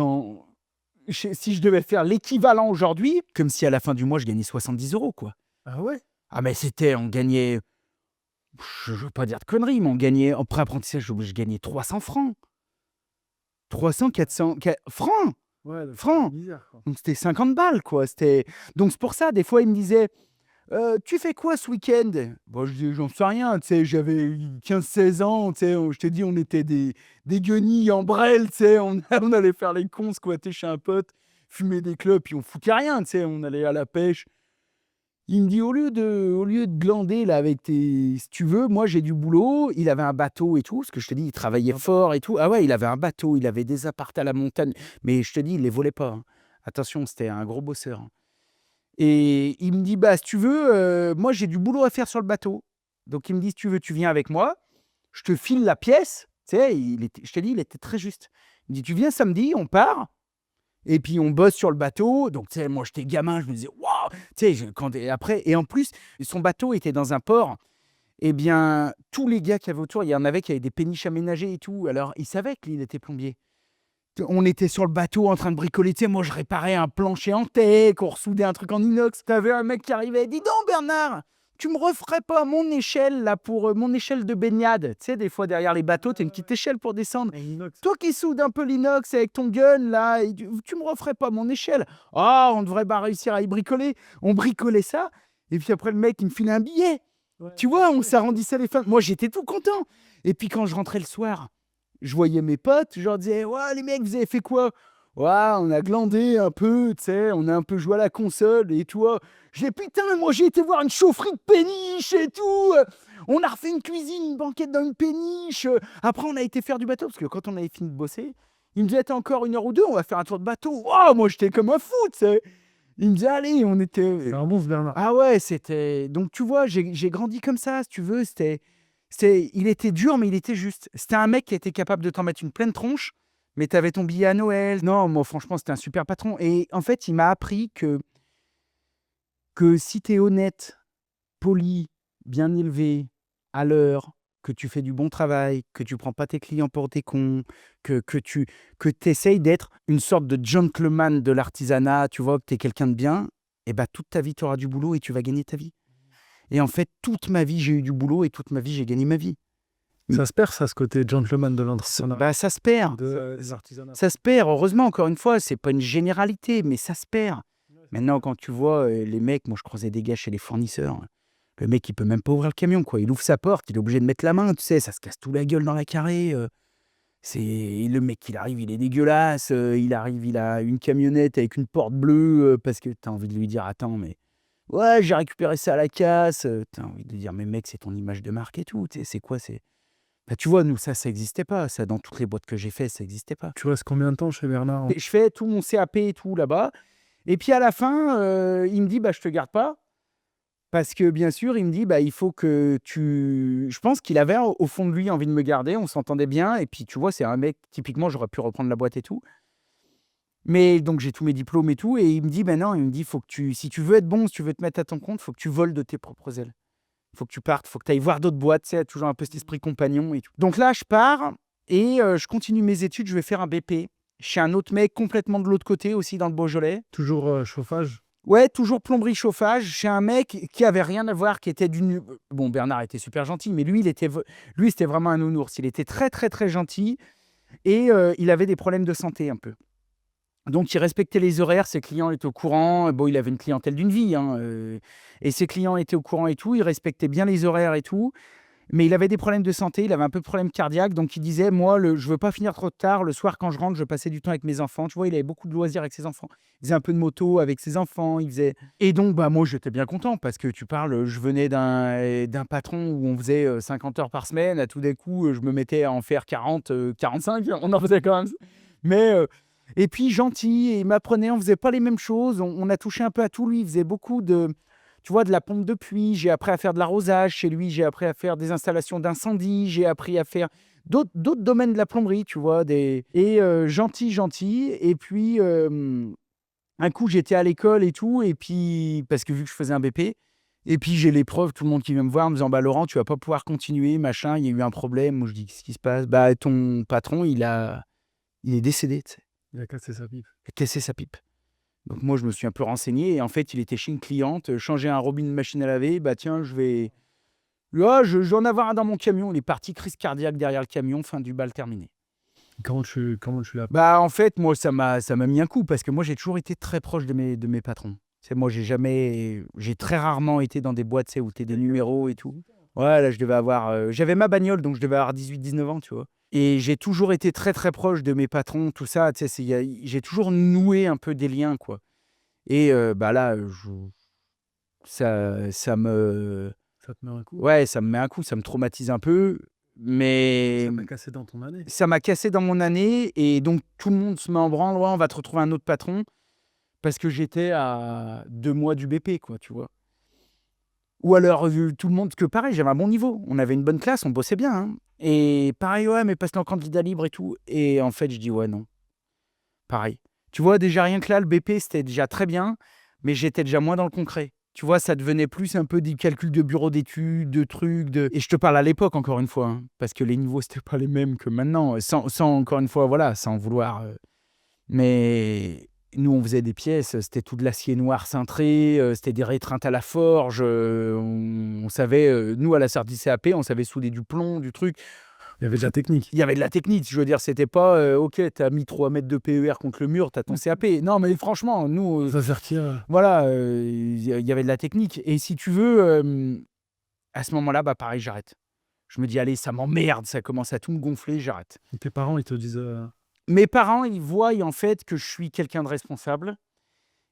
si je devais faire l'équivalent aujourd'hui, comme si à la fin du mois, je gagnais 70 €, quoi. Ah ouais? Ah mais on gagnait, je veux pas dire de conneries, mais on gagnait en pré-apprentissage, je gagnais 300 francs. 300-400 francs! Ouais, donc Francs! misère, quoi. Donc c'était 50 balles, quoi. Donc c'est pour ça, des fois, il me disait: Tu fais quoi ce week-end?» Bon, je dis: «J'en sais rien», tu sais, j'avais 15-16 ans, tu sais, je t'ai dit, on était des guenilles en brel, tu sais, on allait faire les cons, squatter chez un pote, fumer des clopes, puis on foutait rien, tu sais, on allait à la pêche. Il me dit: «Au lieu de glander là avec tes si tu veux, moi j'ai du boulot». Il avait un bateau et tout, parce que je te dis, il travaillait fort et tout. Ah ouais, il avait un bateau, il avait des apparts à la montagne, mais je te dis, il les volait pas, hein. Attention, c'était un gros bosseur, hein. Et il me dit: «Bah, si tu veux, moi j'ai du boulot à faire sur le bateau». Donc il me dit: «Si tu veux, tu viens avec moi, je te file la pièce». Tu sais, je te dis, il était très juste. Il me dit: «Tu viens samedi, on part et puis on bosse sur le bateau». Donc tu sais, moi j'étais gamin, je me disais: «Waouh!» Tu sais, et après, et en plus, son bateau était dans un port. Eh bien, tous les gars qu'il y avait autour, il y en avait qui avaient des péniches aménagées et tout. Alors, ils savaient que lui, il était plombier. On était sur le bateau en train de bricoler, tu sais, moi je réparais un plancher en teck, on ressoudait un truc en inox. T'avais un mec qui arrivait: «Dis donc Bernard, tu me referais pas mon échelle là pour mon échelle de baignade?» Tu sais, des fois derrière les bateaux, t'as une petite échelle pour descendre. Un inox. Toi qui soudes un peu l'inox avec ton gun là, et tu me referais pas mon échelle? Ah, on devrait pas réussir à y bricoler. On bricolait ça, et puis après le mec il me filait un billet. Ouais. Tu vois, on s'arrondissait les fins. Moi j'étais tout content. Et puis quand je rentrais le soir, je voyais mes potes, je leur disais: «Ouais, les mecs, vous avez fait quoi?» «Ouais, on a glandé un peu, tu sais, on a un peu joué à la console et toi?» Je dis: «Putain, moi j'ai été voir une chaufferie de péniche et tout, on a refait une cuisine, une banquette dans une péniche, après on a été faire du bateau», parce que quand on avait fini de bosser, il me disait: «Attends encore 1 heure ou 2, on va faire un tour de bateau». Waouh, moi j'étais comme un fou, tu sais. Il me disait: «Allez», on était. C'est un bon ce Bernard. Ah ouais, c'était donc tu vois, j'ai grandi comme ça, si tu veux, il était dur, mais il était juste. C'était un mec qui était capable de t'en mettre une pleine tronche, mais tu avais ton billet à Noël. Non, moi franchement, c'était un super patron, et en fait, il m'a appris que si tu es honnête, poli, bien élevé, à l'heure, que tu fais du bon travail, que tu prends pas tes clients pour des cons, que tu essayes d'être une sorte de gentleman de l'artisanat, tu vois, que tu es quelqu'un de bien, et bah, toute ta vie, tu auras du boulot et tu vas gagner ta vie. Et en fait, toute ma vie, j'ai eu du boulot et toute ma vie, j'ai gagné ma vie. Ça se perd, ça, ce côté gentleman de l'entrepreneuriat. Bah, ça se perd. Des artisanats. Ça se perd. Heureusement, encore une fois, c'est pas une généralité, mais ça se perd. Maintenant, quand tu vois les mecs, moi, je croisais des gars chez les fournisseurs. Le mec, il peut même pas ouvrir le camion, quoi. Il ouvre sa porte, il est obligé de mettre la main, tu sais, ça se casse tout la gueule dans la carrée. Le mec, il arrive, il est dégueulasse. Il arrive, il a une camionnette avec une porte bleue, parce que tu as envie de lui dire: «Attends, mais ouais, j'ai récupéré ça à la casse». Tu as envie de lui dire: «Mais mec, c'est ton image de marque et tout, tu sais, c'est quoi, c'est...» Bah, tu vois, nous, ça existait pas. Ça, dans toutes les boîtes que j'ai fait, ça existait pas. Tu restes combien de temps chez Bernard? Et je fais tout mon CAP et tout là-bas. Et puis à la fin, il me dit: «Bah, je te garde pas». Parce que bien sûr, il me dit: «Bah, il faut que tu...» Je pense qu'il avait au fond de lui envie de me garder, on s'entendait bien. Et puis tu vois, c'est un mec, typiquement, j'aurais pu reprendre la boîte et tout. Mais donc j'ai tous mes diplômes et tout. Et il me dit: «Ben non», il me dit: «Faut que si tu veux être bon, si tu veux te mettre à ton compte, faut que tu voles de tes propres ailes. Faut que tu partes, faut que tu ailles voir d'autres boîtes», tu sais, toujours un peu cet esprit compagnon et tout. Donc là, je pars et je continue mes études, je vais faire un BP chez un autre mec complètement de l'autre côté, aussi dans le Beaujolais. Toujours chauffage? Ouais, toujours plomberie chauffage chez un mec qui avait rien à voir, qui était d'une... Bon, Bernard était super gentil, mais lui, c'était vraiment un nounours. Il était très, très, très gentil et il avait des problèmes de santé un peu. Donc, il respectait les horaires, ses clients étaient au courant. Bon, il avait une clientèle d'une vie, hein, et ses clients étaient au courant et tout. Il respectait bien les horaires et tout. Mais il avait des problèmes de santé, il avait un peu de problèmes cardiaques. Donc, il disait, moi, je veux pas finir trop tard. Le soir, quand je rentre, je veux passer du temps avec mes enfants. Tu vois, il avait beaucoup de loisirs avec ses enfants. Il faisait un peu de moto avec ses enfants. Et donc, bah, moi, j'étais bien content parce que tu parles, je venais d'un patron où on faisait 50 heures par semaine. À tout d'un coup, je me mettais à en faire 40, 45. On en faisait quand même. Mais... et puis gentil, et il m'apprenait, on faisait pas les mêmes choses, on a touché un peu à tout. Lui, il faisait beaucoup de, tu vois, de la pompe de pluie, j'ai appris à faire de l'arrosage chez lui, j'ai appris à faire des installations d'incendie, j'ai appris à faire d'autres domaines de la plomberie, tu vois, et gentil. Et puis, un coup, j'étais à l'école et tout, et puis, parce que vu que je faisais un BP, et puis j'ai l'épreuve, tout le monde qui vient me voir en me disant, bah Laurent, tu vas pas pouvoir continuer, machin, il y a eu un problème. Moi, je dis, qu'est-ce qui se passe? Bah, ton patron, il est décédé, tu sais. Il a cassé sa pipe. Il a cassé sa pipe. Donc moi, je me suis un peu renseigné et en fait, il était chez une cliente, changer un robinet de machine à laver, bah tiens, je vais en avoir un dans mon camion. Il est parti, crise cardiaque derrière le camion, fin du bal terminé. Comment tu l'as... Bah en fait, moi, ça m'a mis un coup parce que moi, j'ai toujours été très proche de mes patrons. C'est moi, j'ai très rarement été dans des boîtes, tu sais, où t'es des numéros et tout. Ouais, là, j'avais ma bagnole, donc je devais avoir 18-19 ans, tu vois. Et j'ai toujours été très, très proche de mes patrons, tout ça, tu sais, j'ai toujours noué un peu des liens, quoi. Et bah là, ça me... Ça te met un coup? Ouais, ça me met un coup, ça me traumatise un peu, mais Ça t'a cassé dans ton année? ça m'a cassé dans mon année et donc tout le monde se met en branle, ouais, on va te retrouver un autre patron parce que j'étais à 2 mois du BP, quoi, tu vois. Ou alors, tout le monde, que pareil, j'avais un bon niveau, on avait une bonne classe, on bossait bien, hein. Et pareil, ouais, mais passe-le en candidat libre et tout. Et en fait, je dis, ouais, non, pareil. Tu vois, déjà rien que là, le BP, c'était déjà très bien, mais j'étais déjà moins dans le concret. Tu vois, ça devenait plus un peu des calculs de bureau d'études, de trucs, et je te parle à l'époque, encore une fois, hein, parce que les niveaux, c'était pas les mêmes que maintenant, sans encore une fois, voilà, sans vouloir... Mais nous, on faisait des pièces, c'était tout de l'acier noir cintré, c'était des rétreintes à la forge, on savait, nous, à la sortie CAP, on savait souder du plomb, du truc. Il y avait de la technique. Il y avait de la technique, je veux dire, c'était pas OK, t'as mis 3 mètres de PER contre le mur, t'as ton CAP. Non, mais franchement, nous, Ça se retire. voilà, il y avait de la technique. Et si tu veux, à ce moment-là, bah pareil, j'arrête. Je me dis, allez, ça m'emmerde, ça commence à tout me gonfler, j'arrête. Et tes parents, ils te disent... Mes parents, ils voient en fait que je suis quelqu'un de responsable.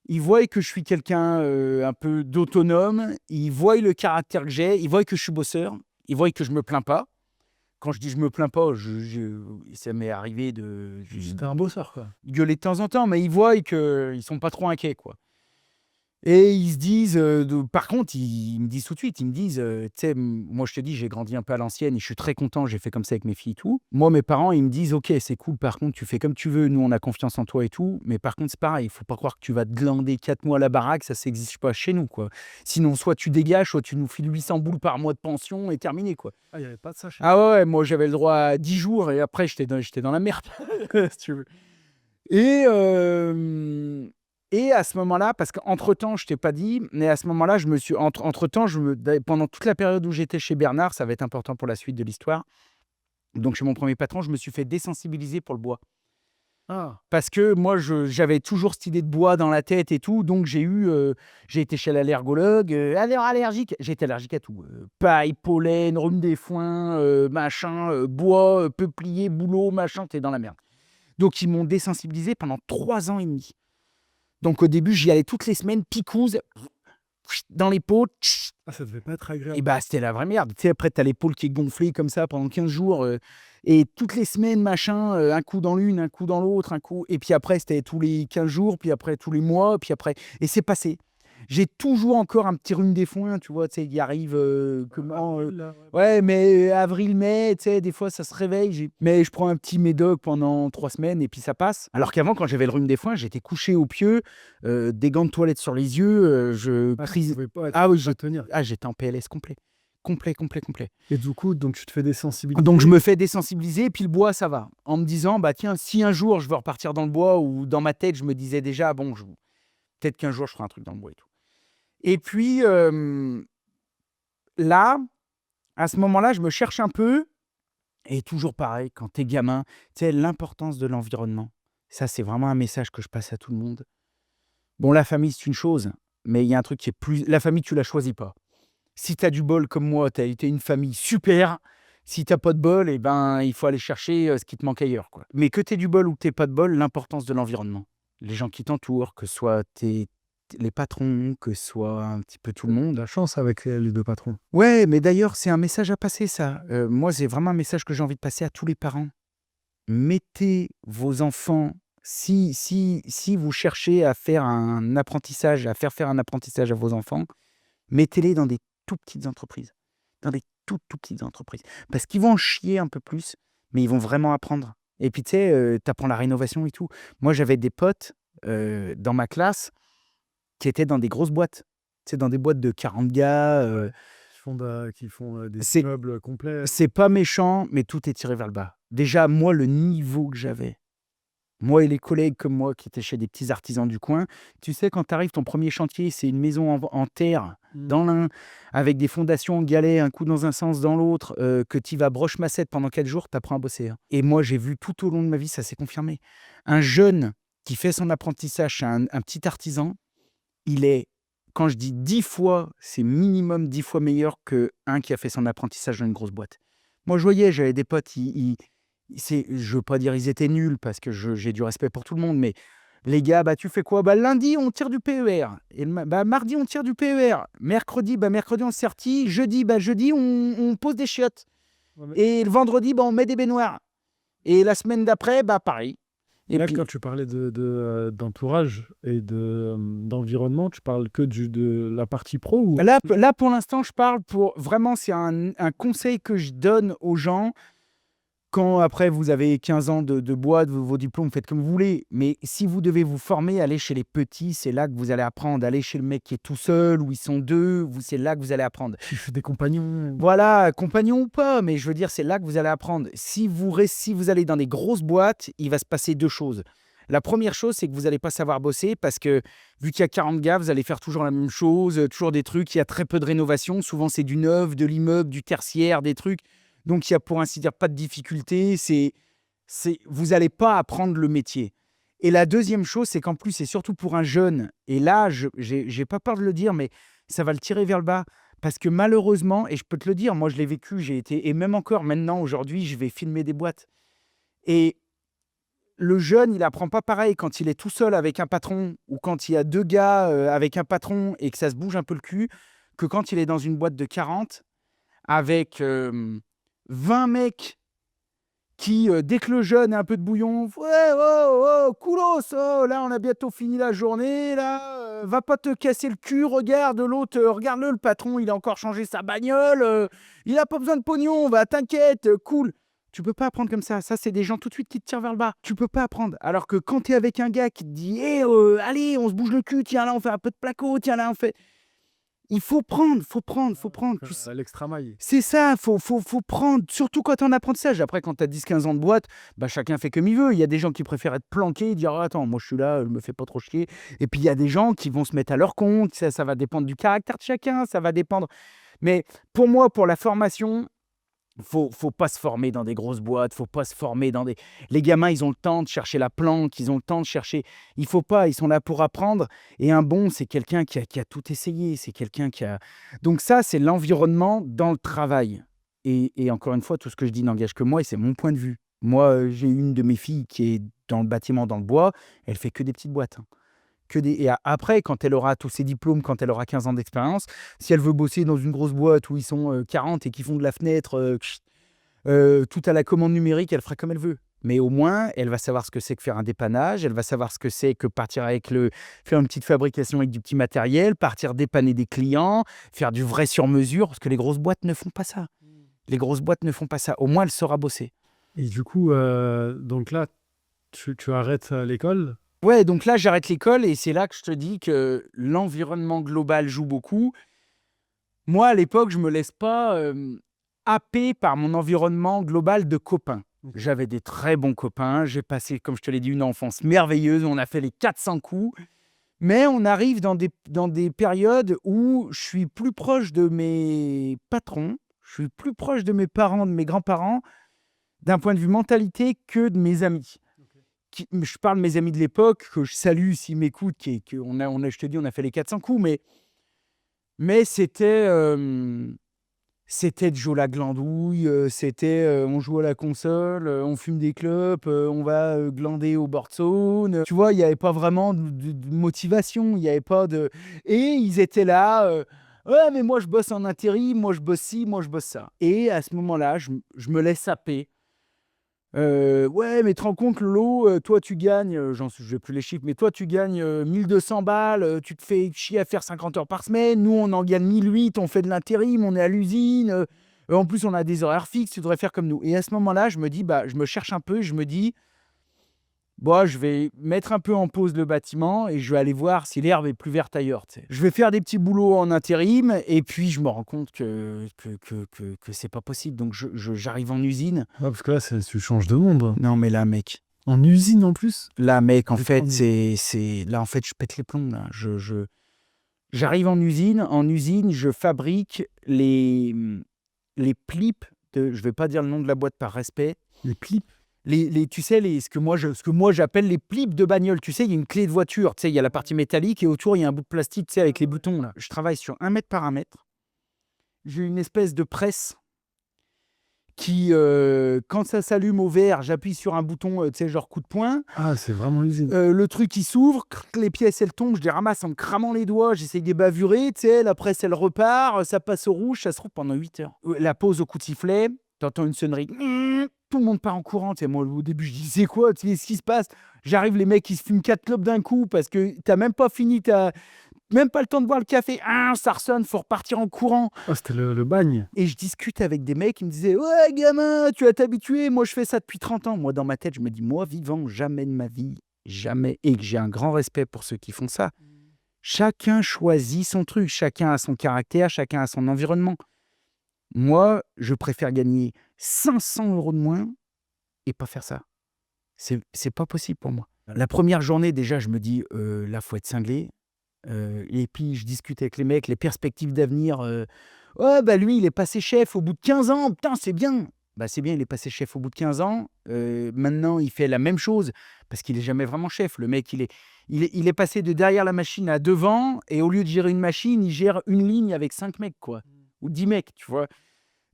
Ils voient que je suis quelqu'un un peu d'autonome. Ils voient le caractère que j'ai. Ils voient que je suis bosseur. Ils voient que je me plains pas. Quand je dis je me plains pas, ça m'est arrivé de C'était un bosseur, quoi. gueuler de temps en temps, mais ils voient qu'ils sont pas trop inquiets, quoi. Et ils se disent, par contre, ils me disent tout de suite, ils me disent, tu sais, moi je te dis, j'ai grandi un peu à l'ancienne et je suis très content, j'ai fait comme ça avec mes filles et tout. Moi, mes parents, ils me disent, ok, c'est cool, par contre, tu fais comme tu veux, nous on a confiance en toi et tout, mais par contre, c'est pareil, il faut pas croire que tu vas te glander 4 mois à la baraque, ça s'existe pas chez nous, quoi. Sinon, soit tu dégages, soit tu nous files 800 boules par mois de pension et terminé, quoi. Ah, il n'y avait pas de ça chez Ah ouais, moi j'avais le droit à 10 jours et après j'étais dans la merde, si tu veux. Et, et à ce moment-là, parce qu'entre-temps, je t'ai pas dit, mais à ce moment-là, je me suis, entre-temps, pendant toute la période où j'étais chez Bernard, ça va être important pour la suite de l'histoire. Donc chez mon premier patron, je me suis fait désensibiliser pour le bois. Ah, Parce que moi, j'avais toujours cette idée de bois dans la tête et tout, donc j'ai été chez l'allergologue, allergique, j'étais allergique à tout, paille, pollen, rhume des foins, machin, bois, peuplier, bouleau, machin, t'es dans la merde. Donc ils m'ont désensibilisé pendant 3 ans et demi. Donc au début, j'y allais toutes les semaines, picouse, dans l'épaule, ça devait pas être agréable. et bah c'était la vraie merde. Tu sais, après, t'as l'épaule qui est gonflée comme ça pendant 15 jours, et toutes les semaines, machin, un coup dans l'une, un coup dans l'autre, un coup. Et puis après, c'était tous les 15 jours, puis après tous les mois, puis après. Et c'est passé. J'ai toujours encore un petit rhume des foins, tu vois, tu sais, il arrive comment. Ouais, mais avril, mai, tu sais, des fois ça se réveille. Mais je prends un petit médoc pendant 3 semaines et puis ça passe. Alors qu'avant, quand j'avais le rhume des foins, j'étais couché au pieu, des gants de toilette sur les yeux, je crise. Ah oui, tenir. j'étais en PLS complet. Complet. Et du coup, donc tu te fais désensibiliser. Donc je me fais désensibiliser, et puis le bois, ça va. En me disant, bah tiens, si un jour je veux repartir dans le bois, ou dans ma tête, je me disais déjà, bon, Peut-être qu'un jour, je ferai un truc dans le bois et tout. Et puis, là, à ce moment-là, je me cherche un peu. Et toujours pareil, quand t'es gamin, tu sais, l'importance de l'environnement. Ça, c'est vraiment un message que je passe à tout le monde. Bon, la famille, c'est une chose, mais il y a un truc qui est plus... La famille, tu la choisis pas. Si tu as du bol comme moi, tu as été une famille super. Si tu pas de bol, eh ben, il faut aller chercher ce qui te manque ailleurs, quoi. Mais que tu aies du bol ou que tu pas de bol, l'importance de l'environnement. Les gens qui t'entourent, que ce soit les patrons, que ce soit un petit peu tout le monde. La chance avec les deux patrons. Ouais, mais d'ailleurs, c'est un message à passer, ça. Moi, c'est vraiment un message que j'ai envie de passer à tous les parents. Mettez vos enfants, si vous cherchez à faire un apprentissage, à faire un apprentissage à vos enfants, mettez-les dans des tout petites entreprises. Dans des tout petites entreprises. Parce qu'ils vont en chier un peu plus, mais ils vont vraiment apprendre. Et puis, tu sais, t'apprends la rénovation et tout. Moi, j'avais des potes dans ma classe qui étaient dans des grosses boîtes. Tu sais, dans des boîtes de 40 gars. Qui font des C'est- immeubles complets. C'est pas méchant, mais tout est tiré vers le bas. Déjà, moi, le niveau que j'avais, moi et les collègues comme moi qui étaient chez des petits artisans du coin, tu sais, quand tu arrives, ton premier chantier, c'est une maison en terre, dans l'Ain, avec des fondations en galets, un coup dans un sens, dans l'autre, que tu vas broche-massette pendant 4 jours, tu apprends à bosser. Hein. Et moi, j'ai vu tout au long de ma vie, ça s'est confirmé. Un jeune qui fait son apprentissage chez un petit artisan, il est, quand je dis 10 fois, c'est minimum 10 fois meilleur qu'un qui a fait son apprentissage dans une grosse boîte. Moi, je voyais, j'avais des potes, je ne veux pas dire ils étaient nuls parce que j'ai du respect pour tout le monde, mais les gars, bah, tu fais quoi? Bah, lundi, on tire du PER. Et mardi, on tire du PER. Mercredi, on se sertit. Jeudi, on pose des chiottes. Ouais, mais Et le vendredi, on met des baignoires. Et la semaine d'après, pareil. Et là, puis, quand tu parlais d'entourage et d'environnement, tu parles que de la partie pro ou... là, pour l'instant, je parle pour... Vraiment, c'est un conseil que je donne aux gens. Quand après vous avez 15 ans de boîte, vos diplômes, faites comme vous voulez. Mais si vous devez vous former, allez chez les petits, c'est là que vous allez apprendre. Allez chez le mec qui est tout seul, ou ils sont deux, c'est là que vous allez apprendre. Des compagnons. Voilà, compagnon ou pas, mais je veux dire, c'est là que vous allez apprendre. Si vous allez dans des grosses boîtes, il va se passer 2 choses. La première chose, c'est que vous n'allez pas savoir bosser parce que vu qu'il y a 40 gars, vous allez faire toujours la même chose, toujours des trucs. Il y a très peu de rénovation. Souvent, c'est du neuf, de l'immeuble, du tertiaire, des trucs. Donc, il y a pour ainsi dire pas de difficulté. Vous n'allez pas apprendre le métier. Et la deuxième chose, c'est qu'en plus, c'est surtout pour un jeune. Et là, j'ai pas peur de le dire, mais ça va le tirer vers le bas. Parce que malheureusement, et je peux te le dire, moi je l'ai vécu, et même encore maintenant, aujourd'hui, je vais filmer des boîtes. Et le jeune, il apprend pas pareil quand il est tout seul avec un patron ou quand il y a 2 gars avec un patron et que ça se bouge un peu le cul, que quand il est dans une boîte de 40 avec 20 mecs qui, dès que le jeune a un peu de bouillon, ouais, oh, oh, coolos, oh, là, on a bientôt fini la journée, là, va pas te casser le cul, regarde l'autre, regarde-le, le patron, il a encore changé sa bagnole, il a pas besoin de pognon, va, t'inquiète, cool. Tu peux pas apprendre comme ça. Ça, c'est des gens tout de suite qui te tirent vers le bas. Tu peux pas apprendre. Alors que quand tu es avec un gars qui te dit, allez, on se bouge le cul, tiens, là, on fait un peu de placo, tiens, là, on fait. Il faut prendre. L'extra maille. C'est ça, faut prendre, surtout quand tu es en apprentissage. Après, quand tu as 10-15 ans de boîte, chacun fait comme il veut. Il y a des gens qui préfèrent être planqués et dire « Attends, moi je suis là, je me fais pas trop chier ». Et puis il y a des gens qui vont se mettre à leur compte. Ça va dépendre du caractère de chacun, ça va dépendre. Mais pour moi, pour la formation, faut pas se former dans des grosses boîtes, faut pas se former dans des... Les gamins, ils ont le temps de chercher la planque, ils ont le temps de chercher... Il faut pas, ils sont là pour apprendre. Et un bon, c'est quelqu'un qui a tout essayé, c'est quelqu'un qui a... Donc ça, c'est l'environnement dans le travail. Et encore une fois, tout ce que je dis n'engage que moi et c'est mon point de vue. Moi, j'ai une de mes filles qui est dans le bâtiment, dans le bois, elle fait que des petites boîtes. Hein. Et après, quand elle aura tous ses diplômes, quand elle aura 15 ans d'expérience, si elle veut bosser dans une grosse boîte où ils sont 40 et qui font de la fenêtre, tout à la commande numérique, elle fera comme elle veut. Mais au moins, elle va savoir ce que c'est que faire un dépannage, elle va savoir ce que c'est que partir faire une petite fabrication avec du petit matériel, partir dépanner des clients, faire du vrai sur-mesure, parce que les grosses boîtes ne font pas ça. Les grosses boîtes ne font pas ça. Au moins, elle saura bosser. Et du coup, donc là, tu arrêtes l'école. Ouais, donc là, j'arrête l'école et c'est là que je te dis que l'environnement global joue beaucoup. Moi, à l'époque, je me laisse pas happer par mon environnement global de copains. J'avais des très bons copains. J'ai passé, comme je te l'ai dit, une enfance merveilleuse. On a fait les 400 coups. Mais on arrive dans des périodes où je suis plus proche de mes patrons, je suis plus proche de mes parents, de mes grands-parents, d'un point de vue mentalité que de mes amis. Je parle de mes amis de l'époque, que je salue s'ils m'écoutent, je te dis, on a fait les 400 coups, mais c'était de jouer la glandouille, on joue à la console, on fume des clopes, on va glander au bord de Saône. Tu vois, il n'y avait pas vraiment de motivation, il n'y avait pas de... Et ils étaient là, ouais, mais moi je bosse en intérim, moi je bosse ci, moi je bosse ça. Et à ce moment-là, je me laisse happer. Ouais, mais te rends compte, Lolo, toi tu gagnes, je n'ai plus les chiffres, mais toi tu gagnes 1200 balles, tu te fais chier à faire 50 heures par semaine, nous on en gagne 1008, on fait de l'intérim, on est à l'usine, en plus on a des horaires fixes, tu devrais faire comme nous. Et à ce moment-là, je me dis, je me cherche un peu, et je me dis, bon, je vais mettre un peu en pause le bâtiment et je vais aller voir si l'herbe est plus verte ailleurs. Tu sais. Je vais faire des petits boulots en intérim et puis je me rends compte que c'est pas possible. Donc j'arrive en usine. Ouais, parce que là, tu changes de monde. Non, mais là, mec. En usine en plus. Là, mec, en fait, là, en fait, je pète les plombs. Là. J'arrive en usine. En usine, je fabrique les clips de. Je vais pas dire le nom de la boîte par respect. Les clips. Tu sais, ce que moi j'appelle les clips de bagnole. Tu sais, il y a une clé de voiture. Tu sais, il y a la partie métallique et autour, il y a un bout de plastique, tu sais, avec les boutons. Là. Je travaille sur 1 mètre par 1 mètre. J'ai une espèce de presse qui, quand ça s'allume au vert, j'appuie sur un bouton, tu sais, genre coup de poing. Ah, c'est vraiment l'usine. Le truc qui s'ouvre, les pièces elles tombent, je les ramasse en me cramant les doigts, j'essaye de les bavurer, tu sais, la presse elle repart, ça passe au rouge, ça se trouve pendant 8 heures. La pause au coup de sifflet, t'entends une sonnerie, tout le monde part en courant, tu sais, moi au début je dis c'est quoi, qu'est-ce qui se passe? J'arrive, les mecs ils se fument 4 clopes d'un coup parce que t'as même pas fini, t'as même pas le temps de boire le café, ça ressonne, faut repartir en courant. Ah, c'était le bagne. Et je discute avec des mecs qui me disaient « Ouais, gamin, tu vas t'habituer, moi je fais ça depuis 30 ans. » Moi, dans ma tête, je me dis « Moi, vivant, jamais de ma vie, jamais. » Et que j'ai un grand respect pour ceux qui font ça. Chacun choisit son truc, chacun a son caractère, chacun a son environnement. Moi, je préfère gagner 500 € de moins et pas faire ça. C'est pas possible pour moi. La première journée, déjà, je me dis « Là, faut être cinglé. » Et puis, je discute avec les mecs, les perspectives d'avenir. Ouais, lui, il est passé chef au bout de 15 ans. Putain, c'est bien. C'est bien, il est passé chef au bout de 15 ans. Maintenant, il fait la même chose parce qu'il n'est jamais vraiment chef. Le mec, il est passé de derrière la machine à devant et au lieu de gérer une machine, il gère une ligne avec 5 mecs, quoi. Ou 10 mecs, tu vois.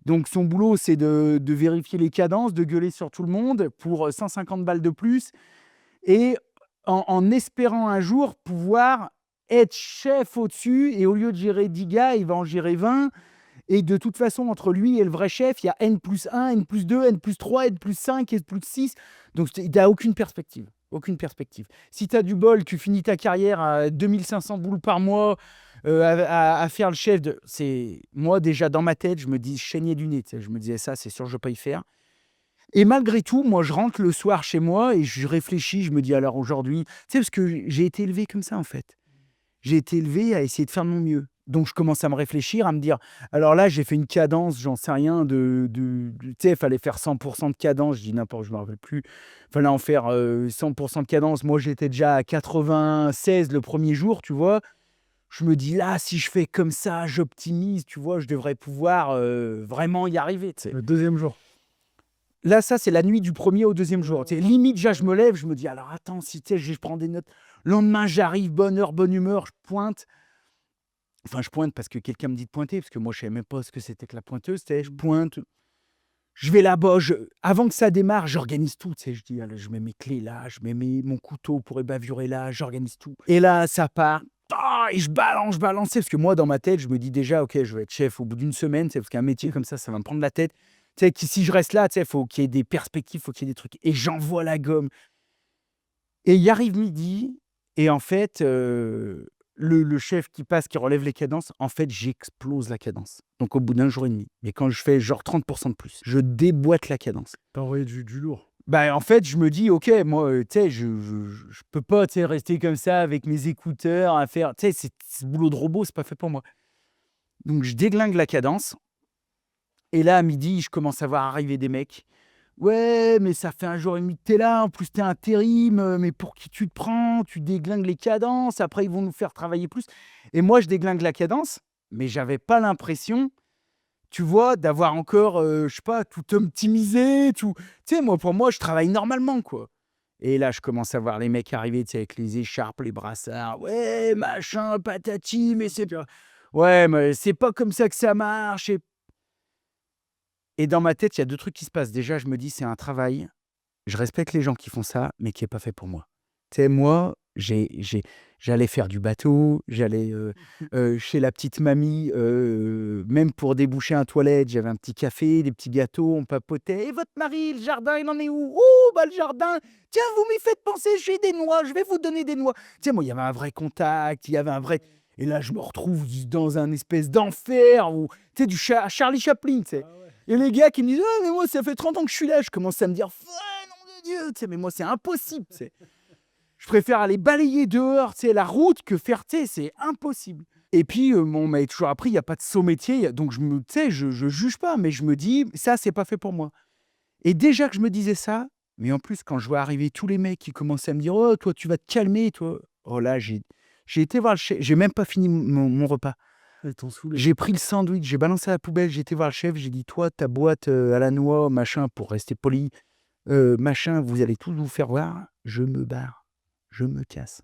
Donc, son boulot, c'est de vérifier les cadences, de gueuler sur tout le monde pour 150 balles de plus et en espérant un jour pouvoir être chef au-dessus et au lieu de gérer 10 gars, il va en gérer 20. Et de toute façon, entre lui et le vrai chef, il y a N+1, N+2, N+3, N+5, N+6. Donc, il n'a aucune perspective. Aucune perspective. Si tu as du bol, tu finis ta carrière à 2500 boules par mois à faire le chef. Moi, déjà, dans ma tête, je me dis chaigner du nez. Je me disais ça, c'est sûr, je ne vais pas y faire. Et malgré tout, moi, je rentre le soir chez moi et je réfléchis. Je me dis, alors aujourd'hui... Tu sais, parce que j'ai été élevé comme ça, en fait. J'ai été élevé à essayer de faire de mon mieux. Donc, je commence à me réfléchir, à me dire, alors là, j'ai fait une cadence, j'en sais rien, tu sais, il fallait faire 100% de cadence, je dis n'importe, je ne me rappelle plus, il fallait en faire 100% de cadence. Moi, j'étais déjà à 96 le premier jour, tu vois. Je me dis, là, si je fais comme ça, j'optimise, tu vois, je devrais pouvoir vraiment y arriver. Tu sais. Le deuxième jour. Là, ça, c'est la nuit du premier au deuxième jour. Tu sais, limite, déjà, je me lève, je me dis, alors attends, si tu sais, je prends des notes. Le lendemain, j'arrive, bonne heure, bonne humeur, je pointe. Enfin, je pointe parce que quelqu'un me dit de pointer, parce que moi, je ne savais même pas ce que c'était que la pointeuse. Je pointe, je vais là-bas. Avant que ça démarre, j'organise tout. Je dis, allez, je mets mes clés là, je mets mon couteau pour ébavurer là, j'organise tout. Et là, ça part. Et je balance, parce que moi, dans ma tête, je me dis déjà, ok, je vais être chef au bout d'une semaine, parce qu'un métier comme ça va me prendre la tête. Si je reste là, il faut qu'il y ait des perspectives, il faut qu'il y ait des trucs. Et j'envoie la gomme. Et il arrive midi, et en fait, le chef qui passe, qui relève les cadences, en fait, j'explose la cadence. Donc, au bout d'un jour et demi. Mais quand je fais genre 30% de plus, je déboîte la cadence. T'as envoyé du lourd. En fait, je me dis, ok, moi, tu sais, je peux pas rester comme ça avec mes écouteurs à faire. Tu sais, ce boulot de robot, c'est pas fait pour moi. Donc, je déglingue la cadence. Et là, à midi, je commence à voir arriver des mecs Ouais, mais ça fait 1 jour et demi que t'es là, en plus t'es intérim, mais pour qui tu te prends? Tu déglingues les cadences, après ils vont nous faire travailler plus. Et moi, je déglingue la cadence, mais j'avais pas l'impression, tu vois, d'avoir encore, je sais pas, tout optimisé, tout. Tu sais, moi, pour moi, je travaille normalement, quoi. Et là, je commence à voir les mecs arriver, tu sais, avec les écharpes, les brassards. Ouais, machin, patati, mais c'est pas. Ouais, mais c'est pas comme ça que ça marche. Et dans ma tête, il y a 2 trucs qui se passent. Déjà, je me dis: «C'est un travail, je respecte les gens qui font ça, mais qui est pas fait pour moi». Tu sais, moi, j'allais faire du bateau, j'allais, chez la petite mamie, même pour déboucher un toilette, j'avais un petit café, des petits gâteaux, on papotait: «Et votre mari, le jardin, il en est où? Oh, bah, le jardin, tiens, vous m'y faites penser, j'ai des noix, je vais vous donner des noix». Tu sais, moi, il y avait un vrai contact, il y avait un vrai. Et là, je me retrouve dans un espèce d'enfer où, tu sais, du Charlie Chaplin, tu sais? Ah ouais. Et les gars qui me disent: «Ah, mais moi, ça fait 30 ans que je suis là». Je commence à me dire: «Ouais, nom de Dieu», tu sais? Mais moi, c'est impossible, tu sais? Je préfère aller balayer dehors, tu sais, la route que faire, tu sais, c'est impossible. Et puis, on m'avait toujours appris, il y a pas de saut métier, donc tu sais, je juge pas, mais je me dis: «Ça, c'est pas fait pour moi». Et déjà que je me disais ça, mais en plus, quand je vois arriver tous les mecs qui commençaient à me dire: «Oh, toi, tu vas te calmer, toi». Oh là, j'ai été voir le chef, j'ai même pas fini mon repas. Ils t'ont saoulé. J'ai pris le sandwich, j'ai balancé à la poubelle, j'ai été voir le chef, j'ai dit: «Toi, ta boîte, à la noix, machin», pour rester poli, «machin, vous allez tous vous faire voir, je me barre, je me casse».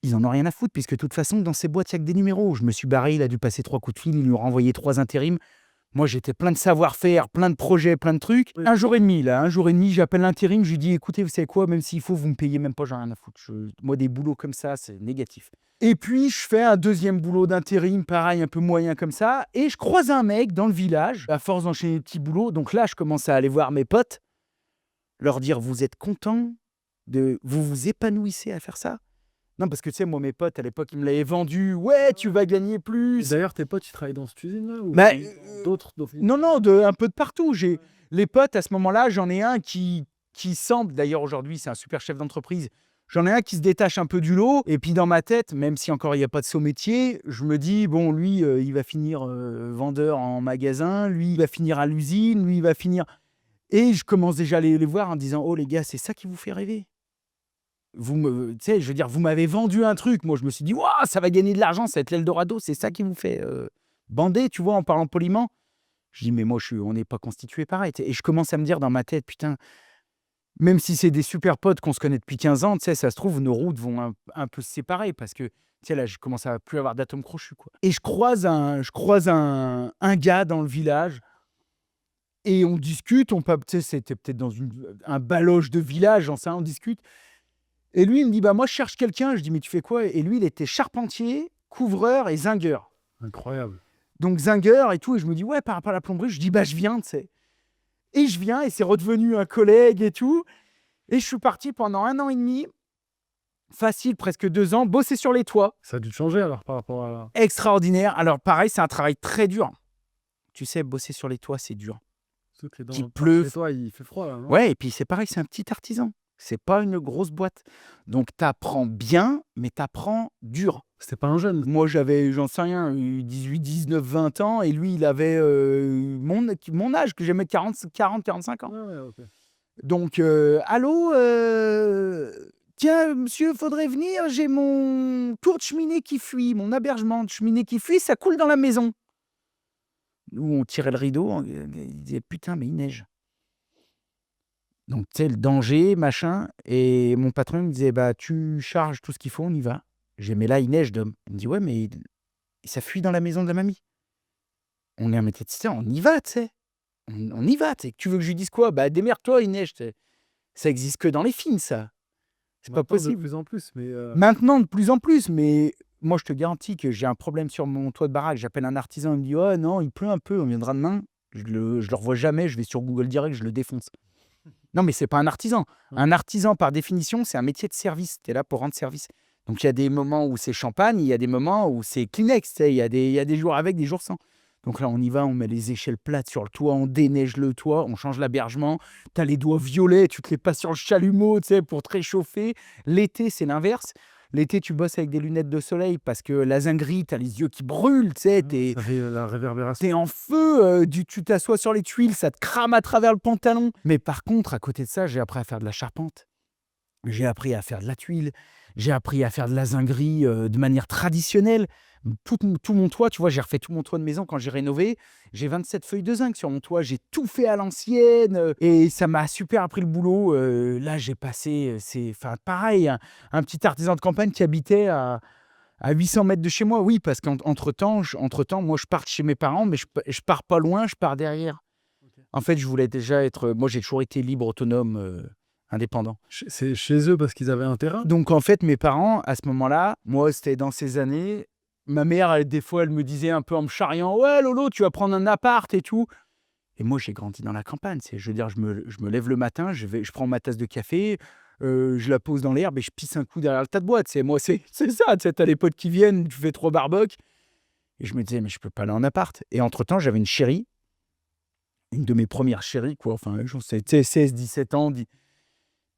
Ils en ont rien à foutre puisque de toute façon, dans ces boîtes, il y a que des numéros. Je me suis barré, il a dû passer 3 coups de fil, ils lui ont renvoyé 3 intérims. Moi, j'étais plein de savoir-faire, plein de projets, plein de trucs. Oui. 1 jour et demi, là, 1 jour et demi, j'appelle l'intérim, je lui dis: «Écoutez, vous savez quoi? Même s'il faut, vous me payez même pas, j'en ai rien à foutre. Moi, des boulots comme ça, c'est négatif». Et puis, je fais un deuxième boulot d'intérim, pareil, un peu moyen comme ça, et je croise un mec dans le village, à force d'enchaîner les petits boulots. Donc là, je commence à aller voir mes potes, leur dire: «Vous êtes contents vous vous épanouissez à faire ça?» Non, parce que tu sais, moi, mes potes, à l'époque, ils me l'avaient vendu. «Ouais, tu vas gagner Et plus». d'ailleurs, tes potes, ils travaillent dans cette usine-là ou Bah, dans d'autres non, non, un peu de partout. J'ai les potes, à ce moment-là, j'en ai un qui semble, d'ailleurs, aujourd'hui, c'est un super chef d'entreprise. J'en ai un qui se détache un peu du lot. Et puis, dans ma tête, même si encore il y a pas de saut métier, je me dis: «Bon, lui, il va finir, vendeur en magasin. Lui, il va finir à l'usine. Lui, il va finir». Et je commence déjà à les voir en disant: «Oh les gars, c'est ça qui vous fait rêver? Tu sais, je veux dire, vous m'avez vendu un truc». Moi, je me suis dit: «Waouh, ça va gagner de l'argent, ça va être l'Eldorado. C'est ça qui vous fait, bander», tu vois, en parlant poliment. Je dis: «Mais moi, on n'est pas constitués pareil». Et je commence à me dire dans ma tête: «Putain, même si c'est des super potes qu'on se connaît depuis 15 ans, tu sais, ça se trouve, nos routes vont un peu se séparer», parce que, tu sais, là, je commence à plus avoir d'atomes crochus, quoi. Et je croise un gars dans le village et on discute, tu sais, c'était peut-être dans un baloche de village, j'en sais rien, on discute. Et lui, il me dit: «Bah, moi, je cherche quelqu'un». Je dis: «Mais tu fais quoi?» Et lui, il était charpentier, couvreur et zingueur. incroyable. Donc zingueur et tout, et je me dis: «Ouais, par rapport à la plomberie», je dis: «Bah, je viens», tu sais? Et je viens et c'est redevenu un collègue et tout, et je suis parti pendant 1 an et demi, facile, presque 2 ans, bosser sur les toits. Ça a dû te changer alors par rapport à Extraordinaire. Alors pareil, c'est un travail très dur. Tu sais, bosser sur les toits, c'est dur. ceux qui Qu'il dans par chez pleuve. toi, il fait froid là, non? Ouais, et puis c'est pareil, c'est un petit artisan. C'est pas une grosse boîte. Donc tu apprends bien, mais tu apprends dur. C'était pas un jeune? Moi, j'avais, j'en sais rien, 18, 19, 20 ans, et lui, il avait, mon âge, que j'aimais 45 ans. Ouais, ouais, OK. Donc, «Allô, tiens, monsieur, faudrait venir, j'ai mon tour de cheminée qui fuit, mon abergement de cheminée qui fuit, ça coule dans la maison». Nous, on tirait le rideau, il disait: «Putain, mais il neige». Donc, tu sais, le danger, machin, et mon patron me disait: «Bah, tu charges tout ce qu'il faut, on y va». J'ai dit: «Mais là, il neige, Dom». Il me dit: «Ouais, mais ça fuit dans la maison de la mamie». On est un métier de ça, on y va, tu sais. On y va, tu sais. Tu veux que je lui dise quoi? Bah, démerde-toi, il neige, tu sais. Ça existe que dans les films, ça. C'est pas Maintenant de possible. plus en plus, mais Maintenant, de plus en plus, mais moi, je te garantis que j'ai un problème sur mon toit de baraque. J'appelle un artisan, il me dit: «Ouais, non, il pleut un peu, on viendra demain». Je le revois jamais, je vais sur Google direct, je le défonce. Non, mais c'est pas un artisan. Ouais. Un artisan, par définition, c'est un métier de service. Tu es là pour rendre service. Donc, il y a des moments où c'est champagne, il y a des moments où c'est Kleenex, tu sais. Il y a des jours avec, des jours sans. Donc là, on y va, on met les échelles plates sur le toit, on déneige le toit, on change l'hébergement. Tu as les doigts violets, tu te les passes sur le chalumeau, tu sais, pour te réchauffer. L'été, c'est l'inverse. L'été, tu bosses avec des lunettes de soleil parce que la zinguerie, t'as les yeux qui brûlent, tu sais, Ça fait la réverbération. t'es en feu, tu t'assois sur les tuiles, ça te crame à travers le pantalon. Mais par contre, à côté de ça, j'ai appris à faire de la charpente. J'ai appris à faire de la tuile. J'ai appris à faire de la zinguerie de manière traditionnelle. Tout mon toit, tu vois, j'ai refait tout mon toit de maison quand j'ai rénové. J'ai 27 feuilles de zinc sur mon toit. J'ai tout fait à l'ancienne et ça m'a super appris le boulot. Là, j'ai passé, enfin, pareil, un petit artisan de campagne qui habitait à 800 mètres de chez moi. Oui, parce qu'entre-temps, moi, je pars de chez mes parents, mais je pars pas loin, je pars derrière. Ok. En fait, je voulais déjà être. Moi, j'ai toujours été libre, autonome, indépendant. C'est chez eux parce qu'ils avaient un terrain? Donc, en fait, mes parents, à ce moment-là, moi, c'était dans ces années. Ma mère, des fois, elle me disait un peu en me charriant: Ouais, Lolo, tu vas prendre un appart et tout. Et moi, j'ai grandi dans la campagne. Je veux dire, je me lève le matin, je prends ma tasse de café, je la pose dans l'herbe et je pisse un coup derrière le tas de boîtes. Moi, c'est ça. Tu as les potes qui viennent, tu fais 3 barbecues. Et je me disais: Mais je peux pas aller en appart. Et entre-temps, j'avais une chérie, une de mes premières chéries, quoi. Enfin, j'en sais, 16, 17 ans.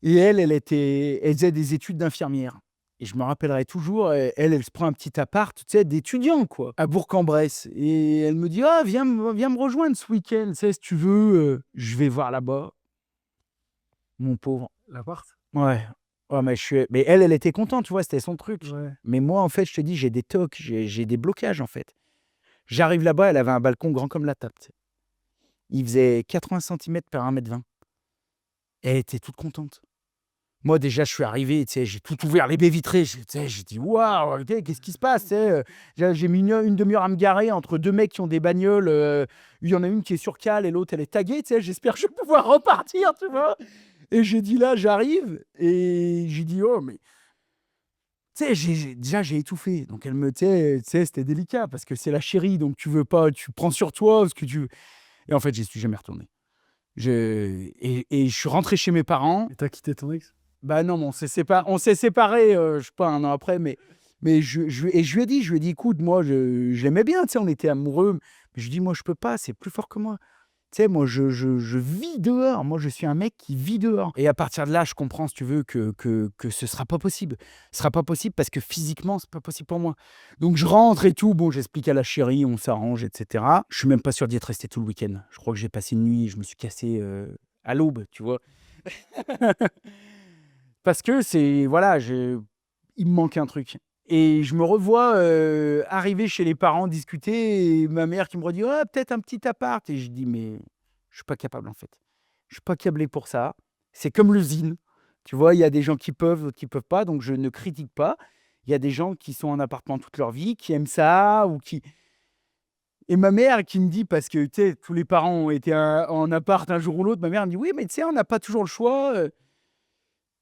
Et elle faisait des études d'infirmière. Et je me rappellerai toujours, elle se prend un petit appart, tu sais, d'étudiant, quoi, à Bourg-en-Bresse. Et elle me dit: Ah, viens me rejoindre ce week-end, tu sais, si tu veux, je vais voir là-bas. Mon pauvre. L'appart? Ouais. Ouais, mais elle était contente, tu vois, c'était son truc. Ouais. Mais moi, en fait, je te dis, j'ai des tocs, j'ai des blocages, en fait. J'arrive là-bas, elle avait un balcon grand comme la table, tu sais. Il faisait 80 centimètres par 1,20 m. Elle était toute contente. Moi, déjà, je suis arrivé, tu sais, j'ai tout ouvert, les baies vitrées. Tu sais, j'ai dit: Waouh, ok, qu'est-ce qui se passe, tu sais, j'ai mis une demi-heure à me garer entre deux mecs qui ont des bagnoles. Il y en a une qui est sur cale et l'autre, elle est taguée. Tu sais, j'espère que je vais pouvoir repartir, tu vois. Et j'ai dit: Là, j'arrive. Et j'ai dit: Oh, mais. Tu sais, déjà, j'ai étouffé. Donc, elle me, tu sais, c'était délicat parce que c'est la chérie. Donc, tu veux pas, tu prends sur toi ce que tu veux. Et en fait, j'y suis jamais retourné. Et je suis rentré chez mes parents. Et t'as quitté ton ex? Bah non, mais on s'est séparés, je sais pas, 1 an après, mais je lui ai dit: Écoute, moi, je l'aimais bien, tu sais, on était amoureux. Mais je lui ai dit: Moi, je peux pas, c'est plus fort que moi. Tu sais, moi, je vis dehors. Moi, je suis un mec qui vit dehors. Et à partir de là, je comprends, si tu veux, que ce sera pas possible. Ce sera pas possible parce que physiquement, c'est pas possible pour moi. Donc, je rentre et tout. Bon, j'explique à la chérie, on s'arrange, etc. Je suis même pas sûr d'y être resté tout le week-end. Je crois que j'ai passé une nuit, je me suis cassé à l'aube, tu vois. Parce que voilà, il me manque un truc. Et je me revois arriver chez les parents, discuter, et ma mère qui me redit: «Ah, peut-être un petit appart». Et je dis: «Mais je suis pas capable, en fait. Je suis pas câblé pour ça. C'est comme l'usine». Tu vois, il y a des gens qui peuvent, d'autres qui peuvent pas, donc je ne critique pas. Il y a des gens qui sont en appartement toute leur vie, qui aiment ça ou qui. Et ma mère qui me dit, parce que tu sais, tous les parents ont été en appart un jour ou l'autre, ma mère me dit: «Oui, mais tu sais, on n'a pas toujours le choix».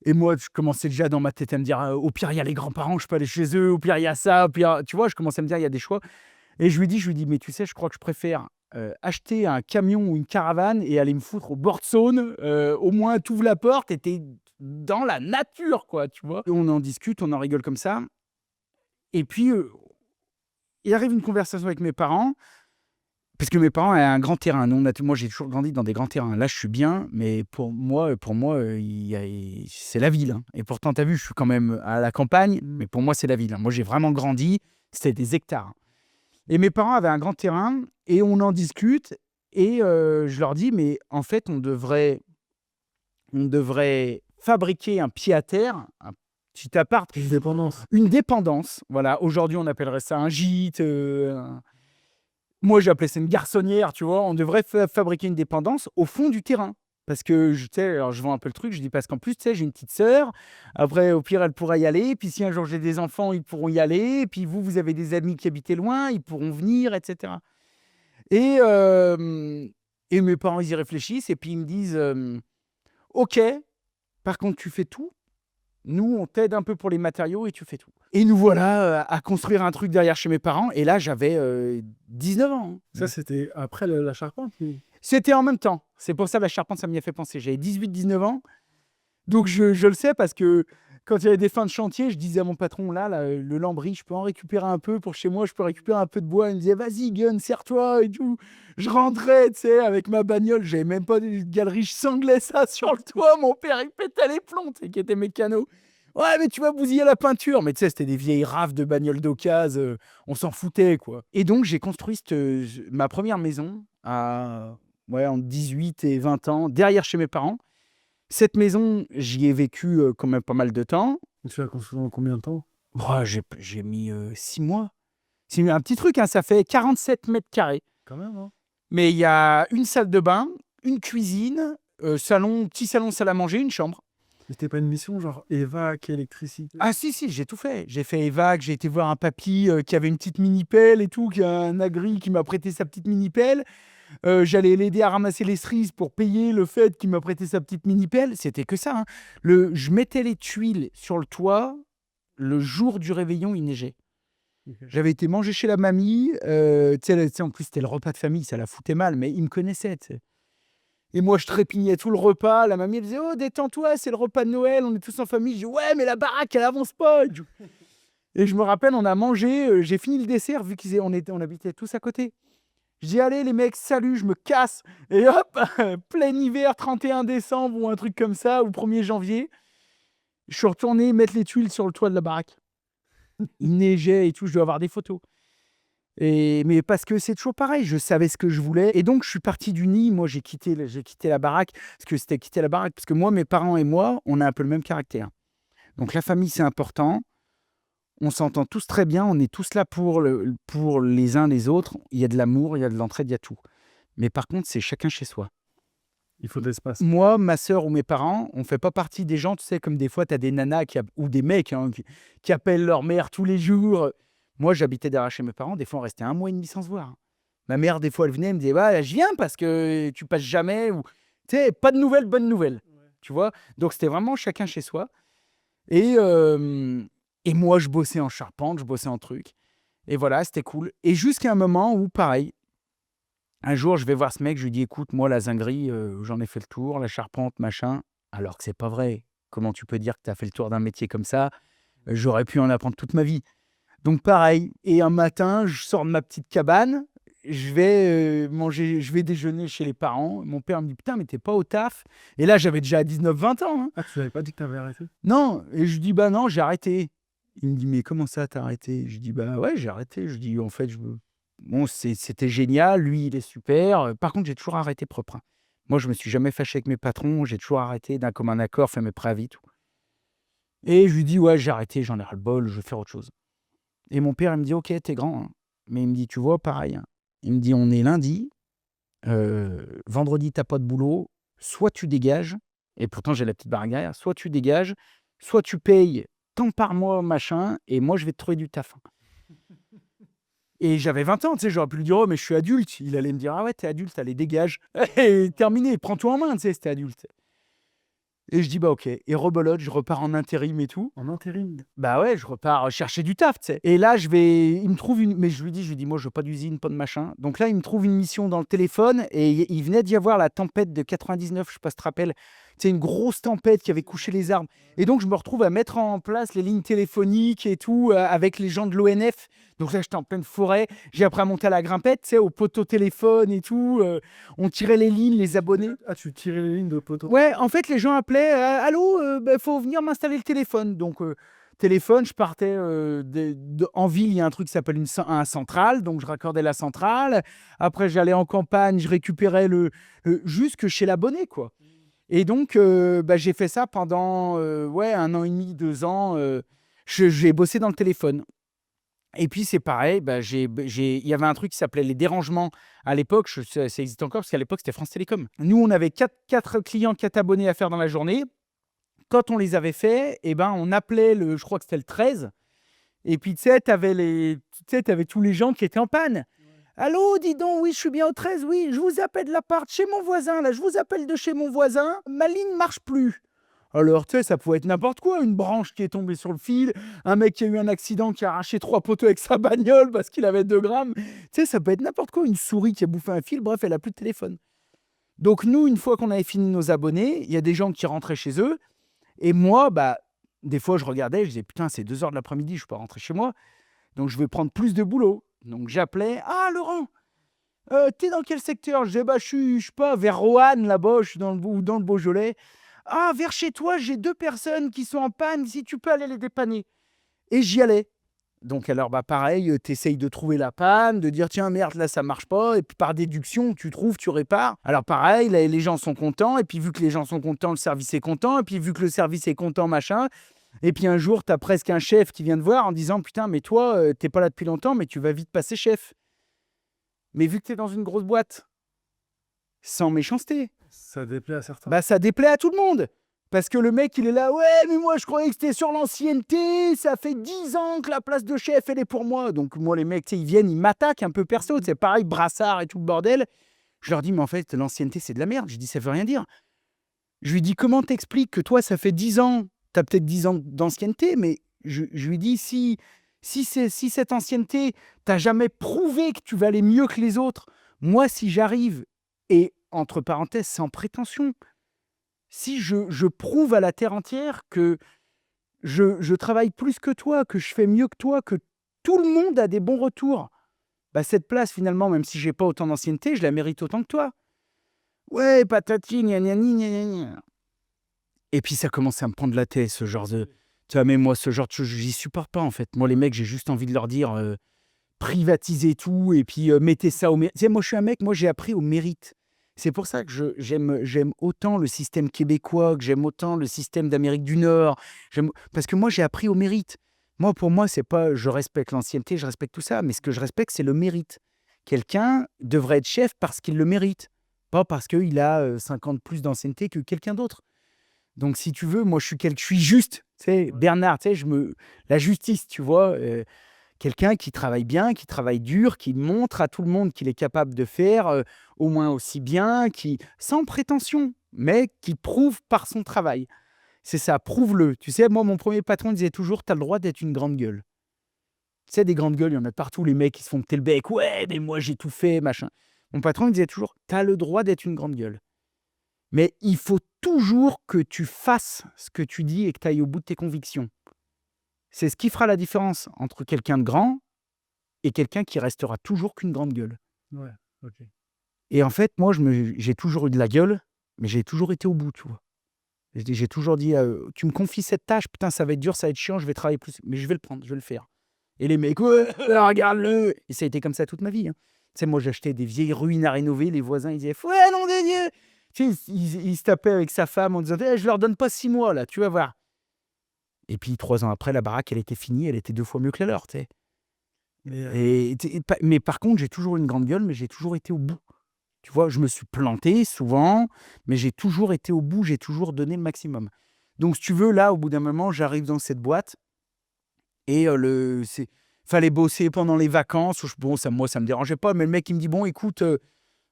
Et moi, je commençais déjà dans ma tête à me dire: Au pire, il y a les grands-parents, je peux aller chez eux. Au pire, il y a ça. Au pire, tu vois, je commençais à me dire: il y a des choix. Et je lui dis: Mais tu sais, je crois que je préfère acheter un camion ou une caravane et aller me foutre au bord de Saône. Au moins, tu ouvres la porte et t'es dans la nature, quoi, tu vois. Et on en discute, on en rigole comme ça. Et puis, il arrive une conversation avec mes parents. Parce que mes parents avaient un grand terrain. Moi, j'ai toujours grandi dans des grands terrains. Là, je suis bien, mais pour moi, c'est la ville, hein. Et pourtant, tu as vu, je suis quand même à la campagne, mais pour moi, c'est la ville, hein. Moi, j'ai vraiment grandi, c'était des hectares. Et mes parents avaient un grand terrain et on en discute. Et je leur dis: Mais en fait, on devrait fabriquer un pied-à-terre, un petit appart, Une dépendance. une dépendance. Voilà, aujourd'hui, on appellerait ça un gîte. Moi, j'ai appelé ça une garçonnière, tu vois. On devrait fabriquer une dépendance au fond du terrain. Parce que, tu sais, alors je vends un peu le truc, je dis parce qu'en plus, tu sais, j'ai une petite sœur. Après, au pire, elle pourra y aller. Puis si un jour j'ai des enfants, ils pourront y aller. Et puis vous avez des amis qui habitaient loin, ils pourront venir, etc. Et, et mes parents, ils y réfléchissent. Et puis ils me disent: OK, par contre, tu fais tout. Nous, on t'aide un peu pour les matériaux et tu fais tout. Et nous voilà à construire un truc derrière chez mes parents. Et là, j'avais 19 ans, hein. Ça, c'était après la charpente? C'était en même temps. C'est pour ça la charpente, ça m'y a fait penser. J'avais 18-19 ans. Donc je le sais parce que quand il y avait des fins de chantier, je disais à mon patron: là, le lambris, je peux en récupérer un peu pour chez moi, je peux récupérer un peu de bois. Il me disait: Vas-y, Gun, serre-toi et tout. Je rentrais, tu sais, avec ma bagnole. J'avais même pas de galerie, je sanglais ça sur le toit. Mon père, il pétait les plombs, tu sais, qui était mécano. Ouais, mais tu vas bousiller la peinture. Mais tu sais, c'était des vieilles raves de bagnoles d'occasion. On s'en foutait, quoi. Et donc, j'ai construit ma première maison entre 18 et 20 ans, derrière chez mes parents. Cette maison, j'y ai vécu quand même pas mal de temps. Tu l'as construit en combien de temps? J'ai mis 6 mois. C'est un petit truc, hein, ça fait 47 mètres carrés. Quand même, hein. Mais il y a une salle de bain, une cuisine, petit salon, salle à manger, une chambre. Mais c'était pas une mission genre évac, électricité? Ah si, j'ai tout fait. J'ai fait évac, j'ai été voir un papy qui avait une petite mini-pelle et tout, qui a un agri qui m'a prêté sa petite mini-pelle. J'allais l'aider à ramasser les cerises pour payer le fait qu'il m'a prêté sa petite mini-pelle. C'était que ça, hein. Je mettais les tuiles sur le toit. Le jour du réveillon, il neigeait. Ok. J'avais été manger chez la mamie. Tu sais, en plus, c'était le repas de famille, ça la foutait mal, mais il me connaissait, tu sais. Et moi, je trépignais tout le repas. La mamie, elle disait: «Oh, détends-toi, c'est le repas de Noël, on est tous en famille.» Je dis: «Ouais, mais la baraque, elle avance pas.» Et je me rappelle, on a mangé, j'ai fini le dessert, vu on habitait tous à côté. Je dis: «Allez, les mecs, salut, je me casse.» Et hop, plein hiver, 31 décembre ou un truc comme ça, ou 1er janvier, je suis retourné mettre les tuiles sur le toit de la baraque. Il neigeait et tout, je dois avoir des photos. Mais parce que c'est toujours pareil, je savais ce que je voulais. Et donc, je suis parti du nid. Moi, j'ai quitté la baraque. Parce que c'était quitter la baraque. Parce que moi, mes parents et moi, on a un peu le même caractère. Donc, la famille, c'est important. On s'entend tous très bien. On est tous là pour les uns les autres. Il y a de l'amour, il y a de l'entraide, il y a tout. Mais par contre, c'est chacun chez soi. Il faut de l'espace. Moi, ma sœur ou mes parents, on ne fait pas partie des gens, tu sais, comme des fois, tu as des nanas ou des mecs, hein, qui appellent leur mère tous les jours. Moi, j'habitais derrière chez mes parents. Des fois, on restait 1 mois et demi sans se voir. Ma mère, des fois, elle venait, elle me disait: «Ouais, je viens parce que tu passes jamais.» Ou, tu sais, pas de nouvelles, bonnes nouvelles. Ouais. Tu vois. Donc, c'était vraiment chacun chez soi. Et moi, je bossais en charpente, je bossais en truc. Et voilà, c'était cool. Et jusqu'à un moment où, pareil, un jour, je vais voir ce mec, je lui dis: «Écoute, moi, la zinguerie, j'en ai fait le tour, la charpente, machin.» Alors que c'est pas vrai. Comment tu peux dire que tu as fait le tour d'un métier comme ça? J'aurais pu en apprendre toute ma vie. Donc pareil, et un matin, je sors de ma petite cabane, je vais déjeuner chez les parents. Mon père me dit: «Putain, mais t'es pas au taf?» Et là, j'avais déjà 19-20 ans, hein. Ah, tu l'avais pas dit que t'avais arrêté? Non, et je lui dis: «Bah non, j'ai arrêté.» Il me dit: «Mais comment ça, t'as arrêté?» Je lui dis: «Bah ouais, j'ai arrêté.» Je dis: «En fait, bon, c'était génial, lui, il est super. Par contre, j'ai toujours arrêté propre, hein. Moi, je me suis jamais fâché avec mes patrons, j'ai toujours arrêté d'un commun accord, fait mes préavis, tout.» Et je lui dis: «Ouais, j'ai arrêté, j'en ai ras-le-bol, je vais faire autre chose.» Et mon père, il me dit: «OK, t'es grand, hein.» Mais il me dit: «Tu vois, pareil, hein.» Il me dit: «On est lundi, vendredi, t'as pas de boulot, soit tu dégages.» Et pourtant, j'ai la petite baraque derrière. «Soit tu dégages, soit tu payes tant par mois, machin, et moi, je vais te trouver du taf.» Et j'avais 20 ans, tu sais, j'aurais pu lui dire: «Oh, mais je suis adulte.» Il allait me dire: «Ah ouais, t'es adulte, allez, dégage.» Et terminé, prends-toi en main, tu sais, c'était adulte. Et je dis: «Bah OK.» Et rebelote, je repars en intérim et tout. En intérim? Bah ouais, je repars chercher du taf, tu sais. Et là, il me trouve mais je lui dis: «Moi, je veux pas d'usine, pas de machin.» Donc là, il me trouve une mission dans le téléphone, et il venait d'y avoir la tempête de 99, je sais pas si tu te rappelles. C'est une grosse tempête qui avait couché les arbres. Et donc, je me retrouve à mettre en place les lignes téléphoniques et tout, avec les gens de l'ONF. Donc là, j'étais en pleine forêt. J'ai appris à monter à la grimpette, tu sais, au poteau téléphone et tout. On tirait les lignes, les abonnés. Ah, tu tirais les lignes de poteau? Ouais, en fait, les gens appelaient: «Allô, faut venir m'installer le téléphone.» Donc, téléphone, je partais, en ville, il y a un truc qui s'appelle un central, donc je raccordais la centrale. Après, j'allais en campagne, je récupérais jusque chez l'abonné, quoi. Et donc, j'ai fait ça pendant, 1 an et demi, 2 ans. J'ai bossé dans le téléphone. Et puis c'est pareil, il y avait un truc qui s'appelait les dérangements. À l'époque, ça existe encore parce qu'à l'époque, c'était France Télécom. Nous, on avait 4 clients, 4 abonnés à faire dans la journée. Quand on les avait faits, on appelait je crois que c'était le 13. Et puis, tu sais, t'avais tous les gens qui étaient en panne. Ouais. «Allô, dis donc, oui, je suis bien au 13, oui, je vous appelle de la part de chez mon voisin, là, je vous appelle de chez mon voisin, ma ligne ne marche plus.» Alors, tu sais, ça pouvait être n'importe quoi, une branche qui est tombée sur le fil, un mec qui a eu un accident, qui a arraché 3 poteaux avec sa bagnole parce qu'il avait 2 grammes. Tu sais, ça peut être n'importe quoi, une souris qui a bouffé un fil, bref, elle a plus de téléphone. Donc nous, une fois qu'on avait fini nos abonnés, il y a des gens qui rentraient chez eux. Et moi, des fois, je regardais, je disais: «Putain, c'est 2 heures de l'après-midi, je ne peux pas rentrer chez moi. Donc je vais prendre plus de boulot.» Donc j'appelais: «Ah, Laurent, t'es dans quel secteur?» Je disais: «Je suis, je sais pas, vers Roanne, là-bas, je suis dans le Beaujolais.» Ah, vers chez toi, j'ai 2 personnes qui sont en panne, si tu peux aller les dépanner. Et j'y allais. Donc alors, bah, pareil, tu essayes de trouver la panne, de dire: «Tiens, merde, là, ça marche pas» et puis par déduction, tu trouves, tu répares. Alors pareil, les gens sont contents et puis vu que les gens sont contents, le service est content et puis vu que le service est content, machin et puis un jour, tu as presque un chef qui vient te voir en disant: «Putain, mais toi, tu pas là depuis longtemps, mais tu vas vite passer chef». Mais vu que tu es dans une grosse boîte, sans méchanceté, Ça déplaît à certains. bah, ça déplaît à tout le monde. Parce que le mec, il est là: «Ouais, mais moi, je croyais que c'était sur l'ancienneté, ça fait 10 ans que la place de chef, elle est pour moi». Donc moi, les mecs, tu sais, ils viennent, ils m'attaquent un peu perso, c'est pareil, brassard et tout le bordel. Je leur dis: «Mais en fait, l'ancienneté, c'est de la merde». Je dis: «Ça veut rien dire». Je lui dis: «Comment t'expliques que toi, ça fait 10 ans, tu as peut-être 10 ans d'ancienneté, mais» je lui dis: Si cette ancienneté, tu jamais prouvé que tu vas aller mieux que les autres, moi, si j'arrive» et entre parenthèses, sans prétention, si je prouve à la terre entière que je travaille plus que toi, que je fais mieux que toi, que tout le monde a des bons retours, bah, cette place finalement, même si j'ai pas autant d'ancienneté, je la mérite autant que toi. Ouais, patati, gna gna gni, gna gna gna. Et puis ça commence à me prendre la tête, ce genre de. Tu vois, mais moi, ce genre de choses, j'y supporte pas en fait. Moi, les mecs, j'ai juste envie de leur dire privatisez tout et puis mettez ça au mérite. Tu sais, moi, je suis un mec, moi, j'ai appris au mérite. C'est pour ça que j'aime autant le système québécois, que j'aime autant le système d'Amérique du Nord. Parce que moi, j'ai appris au mérite. Moi, pour moi, c'est pas je respecte l'ancienneté, je respecte tout ça, mais ce que je respecte, c'est le mérite. Quelqu'un devrait être chef parce qu'il le mérite, pas parce qu'il a 50 plus d'ancienneté que quelqu'un d'autre. Donc, si tu veux, moi, je suis juste. Tu sais, Bernard, tu sais, la justice, tu vois. Quelqu'un qui travaille bien, qui travaille dur, qui montre à tout le monde qu'il est capable de faire au moins aussi bien, qui sans prétention, mais qui prouve par son travail. C'est ça, prouve-le. Tu sais, moi, mon premier patron disait toujours: «Tu as le droit d'être une grande gueule». Tu sais, des grandes gueules, il y en a partout, les mecs qui se font péter le bec: «Ouais, mais moi, j'ai tout fait, machin». Mon patron, il disait toujours: «Tu as le droit d'être une grande gueule. Mais il faut toujours que tu fasses ce que tu dis et que tu ailles au bout de tes convictions». C'est ce qui fera la différence entre quelqu'un de grand et quelqu'un qui restera toujours qu'une grande gueule. Ouais, OK. Et en fait, moi, j'ai toujours eu de la gueule, mais j'ai toujours été au bout, tu vois? J'ai toujours dit: «Tu me confies cette tâche, putain, ça va être dur, ça va être chiant, je vais travailler plus, mais je vais le prendre, je vais le faire». Et les mecs: «Ouais, regarde-le!» Et ça a été comme ça toute ma vie, hein. Tu sais, moi, j'achetais des vieilles ruines à rénover, les voisins, ils disaient: «Ouais, nom de Dieu!» Tu sais, ils se tapaient avec sa femme en disant: «Eh, je leur donne pas 6 mois là, tu vas voir». Et puis 3 ans après, la baraque, elle était finie, elle était 2 fois mieux que la leur, tu sais? Mais, Mais par contre, j'ai toujours eu une grande gueule, mais j'ai toujours été au bout. Tu vois? Je me suis planté souvent, mais j'ai toujours été au bout, j'ai toujours donné le maximum. Donc si tu veux, là, au bout d'un moment, j'arrive dans cette boîte et fallait bosser pendant les vacances. Bon, ça, moi, ça me dérangeait pas, mais le mec, il me dit: «Bon, écoute,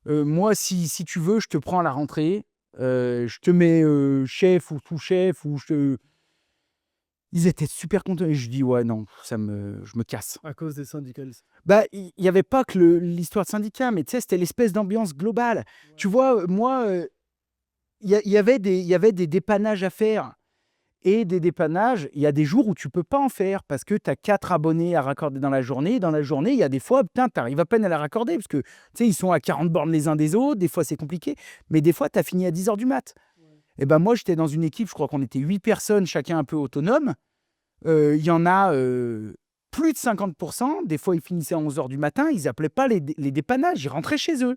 moi, si tu veux, je te prends à la rentrée, je te mets, chef ou sous-chef ou je te». Ils étaient super contents et je dis: «Ouais, non, je me casse». à cause des syndicalistes. Bah, il y avait pas que l'histoire de syndicat, mais tu sais, c'était l'espèce d'ambiance globale. Tu vois, moi, il y avait des dépannages à faire et des dépannages, il y a des jours où tu peux pas en faire parce que tu as 4 abonnés à raccorder dans la journée. Dans la journée, il y a des fois, putain, tu arrives à peine à la raccorder parce que, tu sais, ils sont à 40 bornes les uns des autres. Des fois, c'est compliqué, mais des fois, tu as fini à 10 heures du mat. Et ben moi, j'étais dans une équipe, je crois qu'on était 8 personnes, chacun un peu autonome. Il y en a, plus de 50. Des fois, ils finissaient à 11 heures du matin, ils appelaient pas les dépannages, ils rentraient chez eux.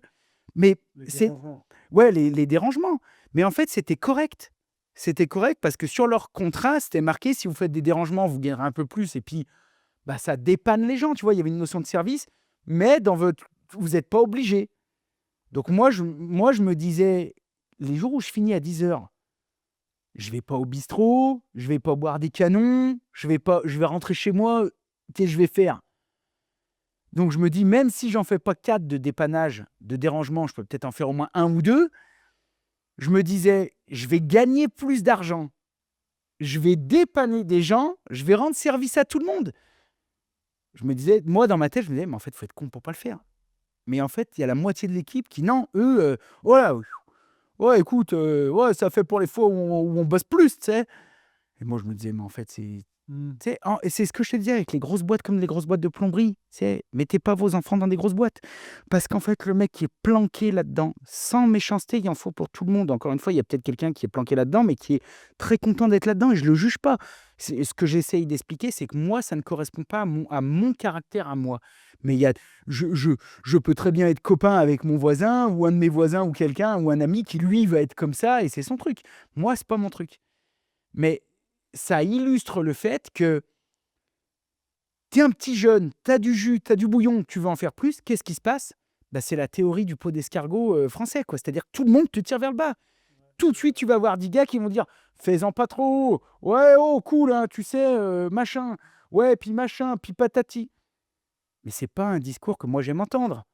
Mais Les c'est dérangements. ouais, les dérangements. Mais en fait, c'était correct. C'était correct parce que sur leur contrat, c'était marqué: «Si vous faites des dérangements, vous gagnerez un peu plus» et puis, bah, ça dépanne les gens, tu vois? Il y avait une notion de service, mais dans votre vous êtes pas obligés. Donc moi, je me disais: «Les jours où je finis à 10 heures, je vais pas au bistrot, je vais pas boire des canons, je vais rentrer chez moi, qu'est-ce que je vais faire?» Donc je me dis: «Même si j'en fais pas 4 de dépannage, de dérangement, je peux peut-être en faire au moins un ou 2». Je me disais: «Je vais gagner plus d'argent, je vais dépanner des gens, je vais rendre service à tout le monde». Je me disais, moi, dans ma tête, je me disais: «Mais en fait, il faut être con pour pas le faire». Mais en fait, il y a la moitié de l'équipe qui non, eux, voilà, ouais, écoute, ouais, ça fait pour les fois où on bosse plus, tu sais? Et moi, je me disais: «Mais en fait, Mmh. Tu sais, et c'est ce que je te disais avec les grosses boîtes comme les grosses boîtes de plomberie. Tu sais, mettez pas vos enfants dans des grosses boîtes. Parce qu'en fait, le mec qui est planqué là-dedans, sans méchanceté, il en faut pour tout le monde. Encore une fois, il y a peut-être quelqu'un qui est planqué là-dedans, mais qui est très content d'être là-dedans et je le juge pas. Ce que j'essaye d'expliquer, c'est que moi, ça ne correspond pas à mon caractère, à moi. Mais je peux très bien être copain avec mon voisin ou un de mes voisins ou quelqu'un ou un ami qui, lui, va être comme ça et c'est son truc. Moi, c'est pas mon truc. Mais ça illustre le fait que t'es un petit jeune, t'as du jus, t'as du bouillon, tu veux en faire plus, qu'est-ce qui se passe? Bah, c'est la théorie du pot d'escargot français, quoi. C'est-à-dire que tout le monde te tire vers le bas. Tout de suite, tu vas avoir 10 gars qui vont dire fais-en pas trop, ouais, oh, cool, hein, tu sais, machin, ouais, puis machin, puis patati. Mais c'est pas un discours que moi j'aime entendre.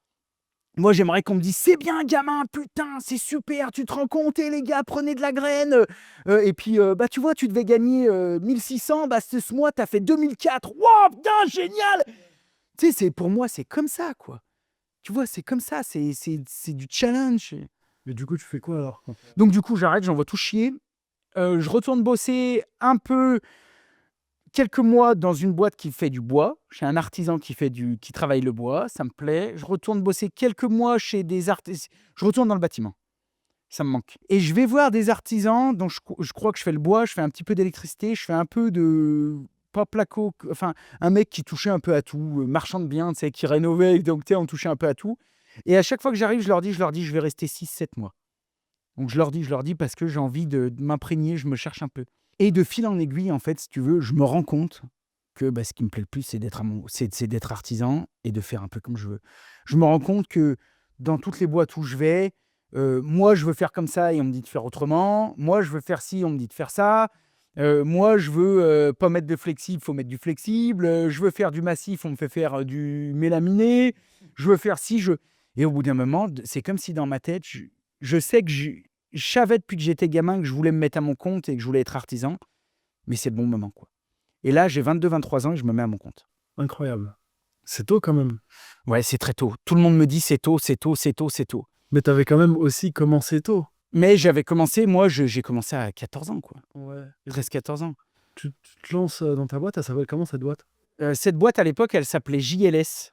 Moi, j'aimerais qu'on me dise c'est bien, gamin, putain, c'est super, tu te rends compte, et les gars, prenez de la graine. Et puis, bah, tu vois, tu devais gagner 1600, bah, ce mois, t'as fait 2004. Wow, putain, génial! Tu sais, pour moi, c'est comme ça, quoi. Tu vois, c'est comme ça, c'est du challenge. Mais du coup, tu fais quoi alors? Donc, du coup, j'arrête, j'envoie tout chier. Je retourne bosser un peu, quelques mois dans une boîte qui fait du bois, chez un artisan qui travaille le bois, ça me plaît. Je retourne bosser quelques mois chez des artisans. Je retourne dans le bâtiment. Ça me manque. Et je vais voir des artisans dont je crois que je fais le bois, je fais un petit peu d'électricité, je fais un peu de. Pas placo, enfin, un mec qui touchait un peu à tout, marchand de biens, tu sais, qui rénovait, donc tu sais, on touchait un peu à tout. Et à chaque fois que j'arrive, je leur dis, je vais rester 6, 7 mois. Donc je leur dis parce que j'ai envie de m'imprégner, je me cherche un peu. Et de fil en aiguille, en fait, si tu veux, je me rends compte que bah, ce qui me plaît le plus, c'est d'être artisan et de faire un peu comme je veux. Je me rends compte que dans toutes les boîtes où je vais, moi, je veux faire comme ça et on me dit de faire autrement. Moi, je veux faire ci, on me dit de faire ça. Moi, je veux pas mettre de flexible, il faut mettre du flexible. Je veux faire du massif, on me fait faire du mélaminé. Je veux faire ci, je... Et au bout d'un moment, c'est comme si dans ma tête, je sais que je savais depuis que j'étais gamin que je voulais me mettre à mon compte et que je voulais être artisan, mais c'est le bon moment, quoi. Et là, j'ai 22, 23 ans et je me mets à mon compte. Incroyable. C'est tôt quand même. Ouais, c'est très tôt. Tout le monde me dit c'est tôt, c'est tôt, c'est tôt, c'est tôt. Mais t'avais quand même aussi commencé tôt. Mais j'avais commencé, moi, j'ai commencé à 14 ans, quoi. Ouais. 13, 14 ans. Tu te lances dans ta boîte, elle s'appelle comment cette boîte? Cette boîte, à l'époque, elle s'appelait JLS.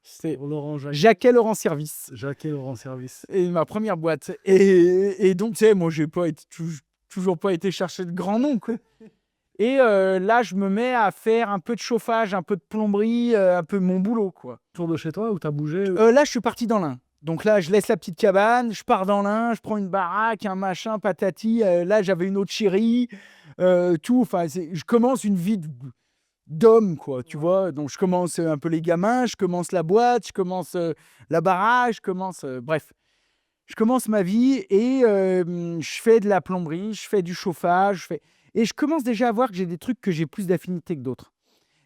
C'est Pour Laurent Jacquet Laurent Service. Jacquet Laurent Service. Et ma première boîte. Et donc, tu sais, moi, j'ai pas été, toujours pas été chercher de grands noms, quoi. Et là, je me mets à faire un peu de chauffage, un peu de plomberie, un peu mon boulot, quoi. Autour de chez toi ou t'as bougé? Là, je suis parti dans l'Ain. Donc là, je laisse la petite cabane, je pars dans l'Ain, je prends une baraque, un machin, patati. Là, j'avais une autre chérie, tout. Enfin, je commence une vie d'homme, quoi, tu vois. Donc, je commence un peu les gamins, je commence la boîte, je commence la baraque, je commence... bref, je commence ma vie et je fais de la plomberie, je fais du chauffage, et je commence déjà à voir que j'ai des trucs que j'ai plus d'affinité que d'autres.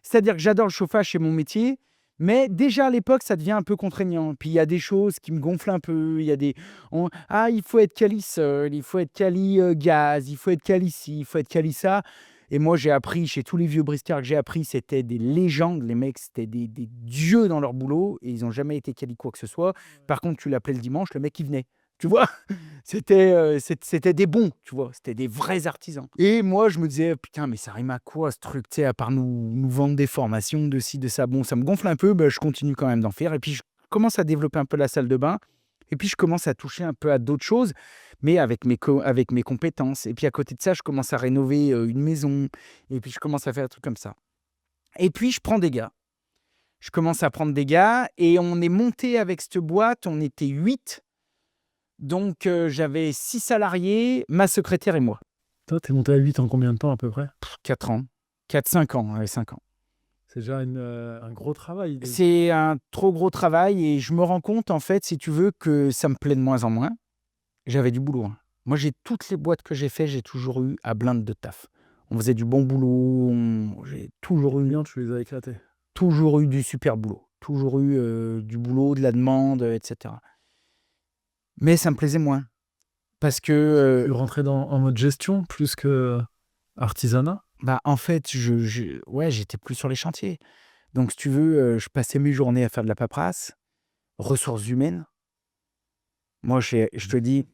C'est-à-dire que j'adore le chauffage, c'est mon métier, mais déjà à l'époque, ça devient un peu contraignant. Puis il y a des choses qui me gonflent un peu. Il y a il faut être quali sol, il faut être quali gaz, il faut être quali ci, il faut être quali ça. Et moi, j'ai appris, chez tous les vieux bristières que j'ai appris, c'était des légendes. Les mecs, c'était des dieux dans leur boulot et ils n'ont jamais été quali quoi que ce soit. Par contre, tu l'appelais le dimanche, le mec, il venait. Tu vois, c'était des bons, tu vois, c'était des vrais artisans. Et moi, je me disais, putain, mais ça rime à quoi ce truc, tu sais, à part nous vendre des formations de ci, de ça. Bon, ça me gonfle un peu, bah, je continue quand même d'en faire. Et puis, je commence à développer un peu la salle de bain. Et puis, je commence à toucher un peu à d'autres choses, mais avec mes compétences. Et puis, à côté de ça, je commence à rénover une maison. Et puis, je commence à faire des trucs comme ça. Et puis, je prends des gars. Je commence à prendre des gars. Et on est monté avec cette boîte, on était 8. Donc, j'avais 6 salariés, ma secrétaire et moi. Toi, t'es monté à 8 en combien de temps à peu près? 4 ans. 4-5 ans, ouais, 5 ans. C'est déjà un gros travail. C'est un trop gros travail et je me rends compte, en fait, si tu veux, que ça me plaît de moins en moins. J'avais du boulot, hein. Moi, toutes les boîtes que j'ai fait, j'ai toujours eu à blinde de taf. On faisait du bon boulot, j'ai toujours eu, Bien, tu les as éclatés. toujours eu du super boulot. Toujours eu du boulot, de la demande, etc. Mais ça me plaisait moins. Parce que Tu rentrais en mode gestion plus que artisanat? bah, en fait, ouais, j'étais plus sur les chantiers. Donc, si tu veux, je passais mes journées à faire de la paperasse, ressources humaines. Moi, je te dis,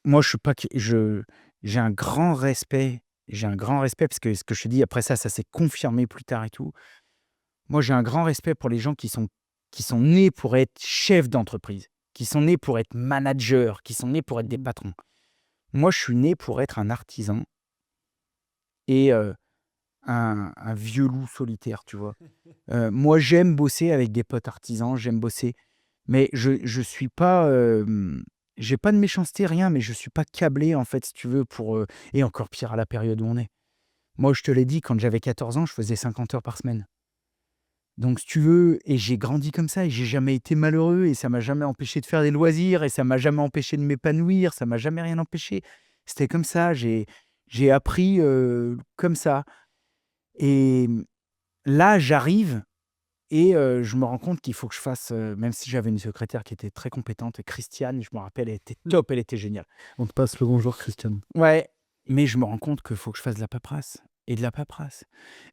moi, je suis pas, j'ai un grand respect j'ai un grand respect parce que ce que je te dis après ça s'est confirmé plus tard et tout. Moi, j'ai un grand respect pour les gens qui sont nés pour être chefs d'entreprise, qui sont nés pour être managers, qui sont nés pour être des patrons. Moi, je suis né pour être un artisan et un vieux loup solitaire, tu vois? Moi, j'aime bosser avec des potes artisans, j'aime bosser, mais je suis pas, j'ai pas de méchanceté, rien, mais je suis pas câblé, en fait, si tu veux, pour, et encore pire à la période où on est. Moi, je te l'ai dit, quand j'avais 14 ans, je faisais 50 heures par semaine. Donc, si tu veux, et j'ai grandi comme ça et j'ai jamais été malheureux et ça m'a jamais empêché de faire des loisirs et ça m'a jamais empêché de m'épanouir, ça m'a jamais rien empêché. C'était comme ça, j'ai appris, comme ça et là, j'arrive et je me rends compte qu'il faut que je fasse, même si j'avais une secrétaire qui était très compétente, Christiane, je me rappelle, elle était top, elle était géniale. On te passe le bonjour, Christiane. Ouais, mais je me rends compte qu'il faut que je fasse de la paperasse et de la paperasse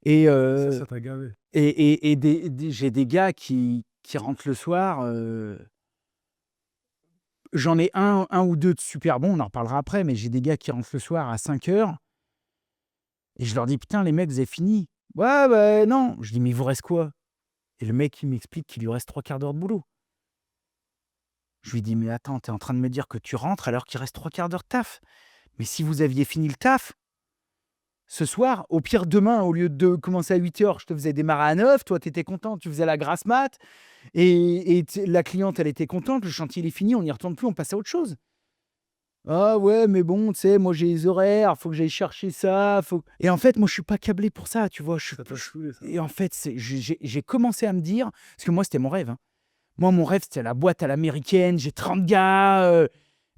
et Ça t'a gavé. j'ai des gars qui rentrent le soir, j'en ai un ou 2 de super bons, on en reparlera après, mais j'ai des gars qui rentrent le soir à 5 heures et je leur dis: «Putain les mecs, vous avez fini?» «Ouais, bah, non». Je dis: «Mais il vous reste quoi?» Et le mec, il m'explique qu'il lui reste 3/4 d'heure de boulot. Je lui dis: «Mais attends, tu es en train de me dire que tu rentres alors qu'il reste 3/4 d'heure de taf? Mais si vous aviez fini le taf, ce soir, au pire demain, au lieu de commencer à 8 heures, je te faisais démarrer à 9, toi tu étais content, tu faisais la grasse mat et la cliente, elle était contente, le chantier il est fini, on n'y retourne plus, on passe à autre chose». «Ah ouais, mais bon, tu sais, moi j'ai les horaires, faut que j'aille chercher ça, faut» et en fait, moi je suis pas câblé pour ça, tu vois? Ça t'a saoulé, ça. Et en fait, j'ai commencé à me dire parce que moi c'était mon rêve, hein. Moi, mon rêve, c'était la boîte à l'américaine, j'ai 30 gars,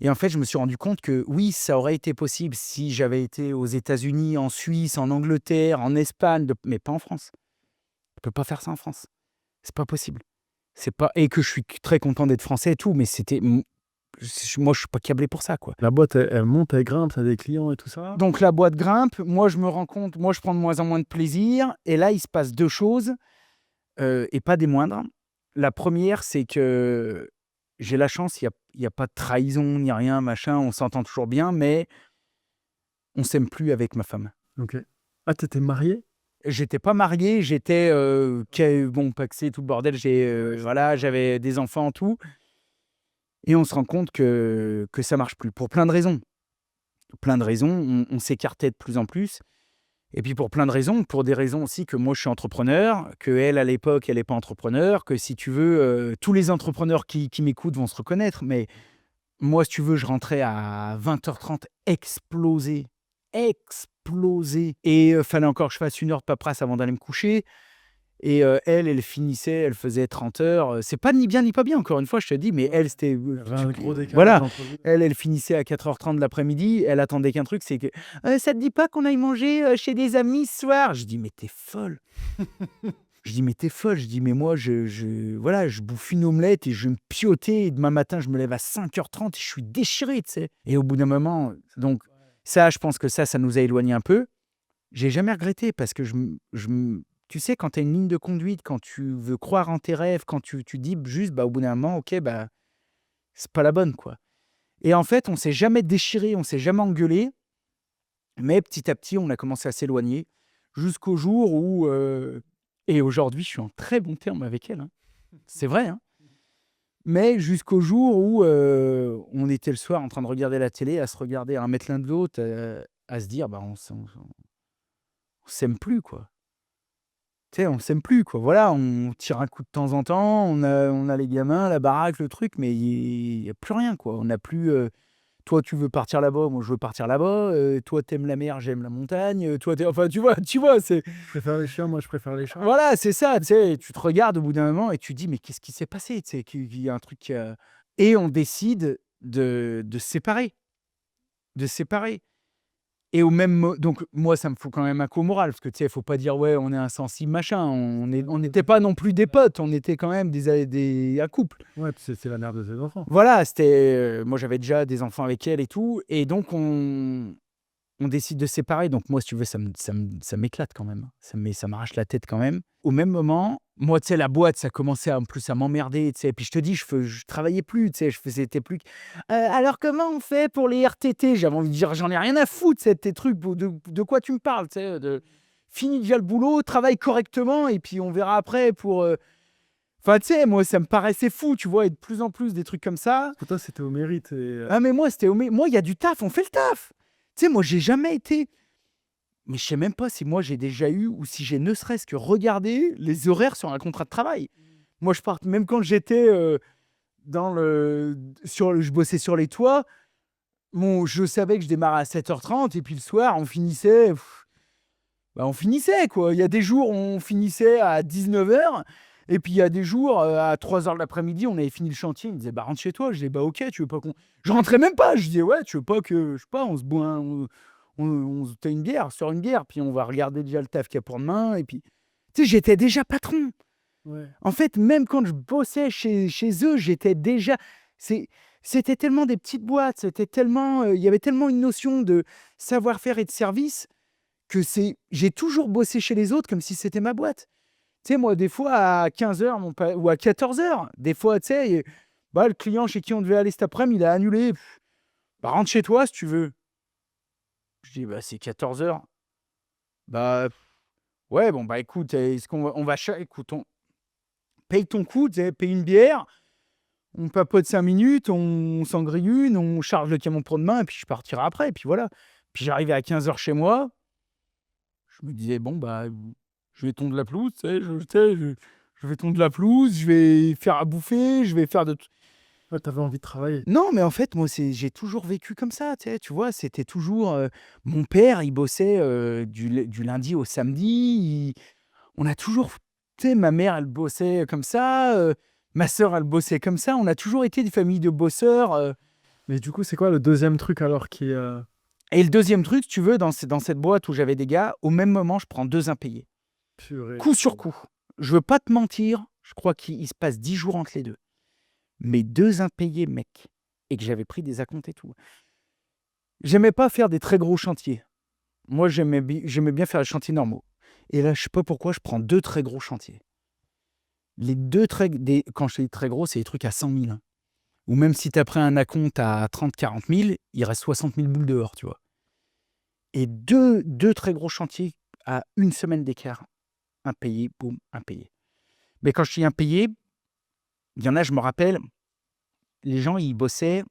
et en fait, je me suis rendu compte que oui, ça aurait été possible si j'avais été aux États-Unis, en Suisse, en Angleterre, en Espagne, mais pas en France. Je peux pas faire ça en France. C'est pas possible. C'est pas et que je suis très content d'être français et tout, mais moi, je suis pas câblé pour ça, quoi. La boîte, elle monte, elle grimpe, t'as des clients et tout ça? Donc la boîte grimpe, moi, je me rends compte, moi, je prends de moins en moins de plaisir et là, il se passe 2 choses, et pas des moindres. La première, c'est que j'ai la chance, il y a pas de trahison ni rien, machin, on s'entend toujours bien, mais on s'aime plus avec ma femme. OK. Ah, tu marié? J'étais pas marié, j'étais, bon, pacsé, tout le bordel, voilà, j'avais des enfants, tout et on se rend compte que ça marche plus pour plein de raisons. Plein de raisons, on s'écartait de plus en plus et puis pour plein de raisons, pour des raisons aussi que moi je suis entrepreneur, qu'elle à l'époque elle est pas entrepreneur, que si tu veux, tous les entrepreneurs qui m'écoutent vont se reconnaître, mais moi si tu veux, je rentrais à 20h30 explosé et fallait encore que je fasse 1 heure de paperasse avant d'aller me coucher et elle finissait, elle faisait 30 heures, c'est pas ni bien ni pas bien encore une fois, je te dis, mais elle c'était, Il y avait un gros décalage voilà, entre vous. elle finissait à 4h30 de l'après-midi, elle attendait qu'un truc, c'est que: ça te dit pas qu'on aille manger, chez des amis ce soir?» Je dis: «Mais t'es folle!» Je dis: «Mais t'es folle!» Je dis: «Mais moi voilà, je bouffe une omelette et je vais me pioter et demain matin je me lève à 5h30 et je suis déchiré», tu sais? Et au bout d'un moment, donc ça, je pense que ça nous a éloignés un peu. J'ai jamais regretté parce que tu sais, quand tu as une ligne de conduite, quand tu veux croire en tes rêves, quand tu dis juste, bah, au bout d'un moment: «OK, bah, c'est pas la bonne, quoi». Et en fait, on s'est jamais déchiré, on s'est jamais engueulé, mais petit à petit, on a commencé à s'éloigner jusqu'au jour où, et aujourd'hui, je suis en très bons termes avec elle, hein. C'est vrai, hein. Mais jusqu'au jour où, on était le soir en train de regarder la télé, à se regarder à 1 mètre l'un de l'autre, à se dire: «Bah, on s'aime plus, quoi». Tu sais, on s'aime plus, quoi. Voilà, on tire un coup de temps en temps, on a les gamins, la baraque, le truc, mais il y a plus rien, quoi. On n'a plus, toi, tu veux partir là-bas, moi, je veux partir là-bas, toi, t'aimes la mer, j'aime la montagne, toi, enfin, tu vois, c'est Je préfère les chiens, moi je préfère les chats. voilà, c'est ça, tu sais, tu te regardes au bout d'un moment et tu dis: «Mais qu'est-ce qui s'est passé?» Tu sais, qu'il y a un truc qui a et on décide de se séparer, de se séparer. Et au même mo donc moi, ça me fout quand même un coup au moral parce que, tu sais, il faut pas dire: «Ouais, on est insensible, machin». On n'était pas non plus des potes, on était quand même un couple. Ouais, puis c'est la mère de tes enfants. Voilà, c'était, moi, j'avais déjà des enfants avec elle et tout et donc on décide de se séparer. Donc moi, si tu veux, ça m'éclate quand même, hein. Ça m'arrache la tête quand même. Au même moment, Moi, tu sais, la boîte, ça commençait en plus à m'emmerder, tu sais. Puis je te dis, je travaillais plus, tu sais. C'était plus. Alors, comment on fait pour les RTT? J'avais envie de dire, j'en ai rien à foutre, c'est tes trucs. De quoi tu me parles, tu sais? Finis déjà le boulot, travaille correctement, et puis on verra après pour. Enfin, tu sais, moi, ça me paraissait fou, tu vois, et de plus en plus des trucs comme ça. Pour toi, c'était au mérite. Ah, mais moi, moi, il y a du taf, on fait le taf. Tu sais, moi, j'ai jamais été. Mais je sais même pas si moi j'ai déjà eu ou si j'ai ne serait-ce que regardé les horaires sur un contrat de travail. Moi, je parte même quand j'étais je bossais sur les toits. Je savais que je démarrais à 7h30 et puis le soir, on finissait quoi. Il y a des jours où on finissait à 19h et puis il y a des jours à 3h de l'après-midi, on avait fini le chantier. Il me disait bah rentre chez toi. Je disais bah ok, tu veux pas qu'on. Je rentrais même pas. Je disais ouais, tu veux pas que je sais pas, on se boit on se tait une bière, sur une bière, puis on va regarder déjà le taf qu'il y a pour demain. Et puis, tu sais, j'étais déjà patron. Ouais. En fait, même quand je bossais chez eux, j'étais déjà. C'était tellement des petites boîtes, c'était tellement, il y avait tellement une notion de savoir-faire et de service que j'ai toujours bossé chez les autres comme si c'était ma boîte. Tu sais, moi, des fois, à 15h ou à 14h, des fois, tu sais, bah, le client chez qui on devait aller cet après-midi, il a annulé. Bah, rentre chez toi si tu veux. Je dis, bah, c'est 14h. Bah, ouais, bon, bah, écoute, est-ce qu'on va, écoute, on paye ton coup, tu sais, paye une bière, on papote 5 minutes, on s'en grille une, on charge le camion pour demain, et puis je partirai après, et puis voilà. Puis j'arrivais à 15h chez moi, je me disais, bon, bah, je vais tondre la pelouse, tu sais, je vais tondre la pelouse, je vais faire à bouffer, je vais faire de tout. Ouais, t'avais envie de travailler. Non, mais en fait, moi, j'ai toujours vécu comme ça, tu vois, c'était toujours. Mon père, il bossait du lundi au samedi, on a toujours. Tu sais, ma mère, elle bossait comme ça, ma sœur, elle bossait comme ça, on a toujours été des familles de bosseurs. Mais du coup, c'est quoi le deuxième truc alors Et le deuxième truc, si tu veux, dans cette boîte où j'avais des gars, au même moment, je prends 2 impayés. purée. Coup sur coup. Je veux pas te mentir, je crois qu'il se passe 10 jours entre les deux. Mais 2 impayés, mec. Et que j'avais pris des acomptes et tout. J'aimais pas faire des très gros chantiers. Moi, j'aimais bien faire les chantiers normaux. Et là, je sais pas pourquoi, je prends 2 très gros chantiers. Les 2 quand je dis très gros, c'est des trucs à 100 000. Hein. Ou même si tu as pris un acompte à 30-40 000, il reste 60 000 boules dehors, tu vois. Et deux très gros chantiers à une semaine d'écart. Impayé, boum, impayé. Mais quand je dis impayé, il y en a, je me rappelle, les gens, ils bossaient.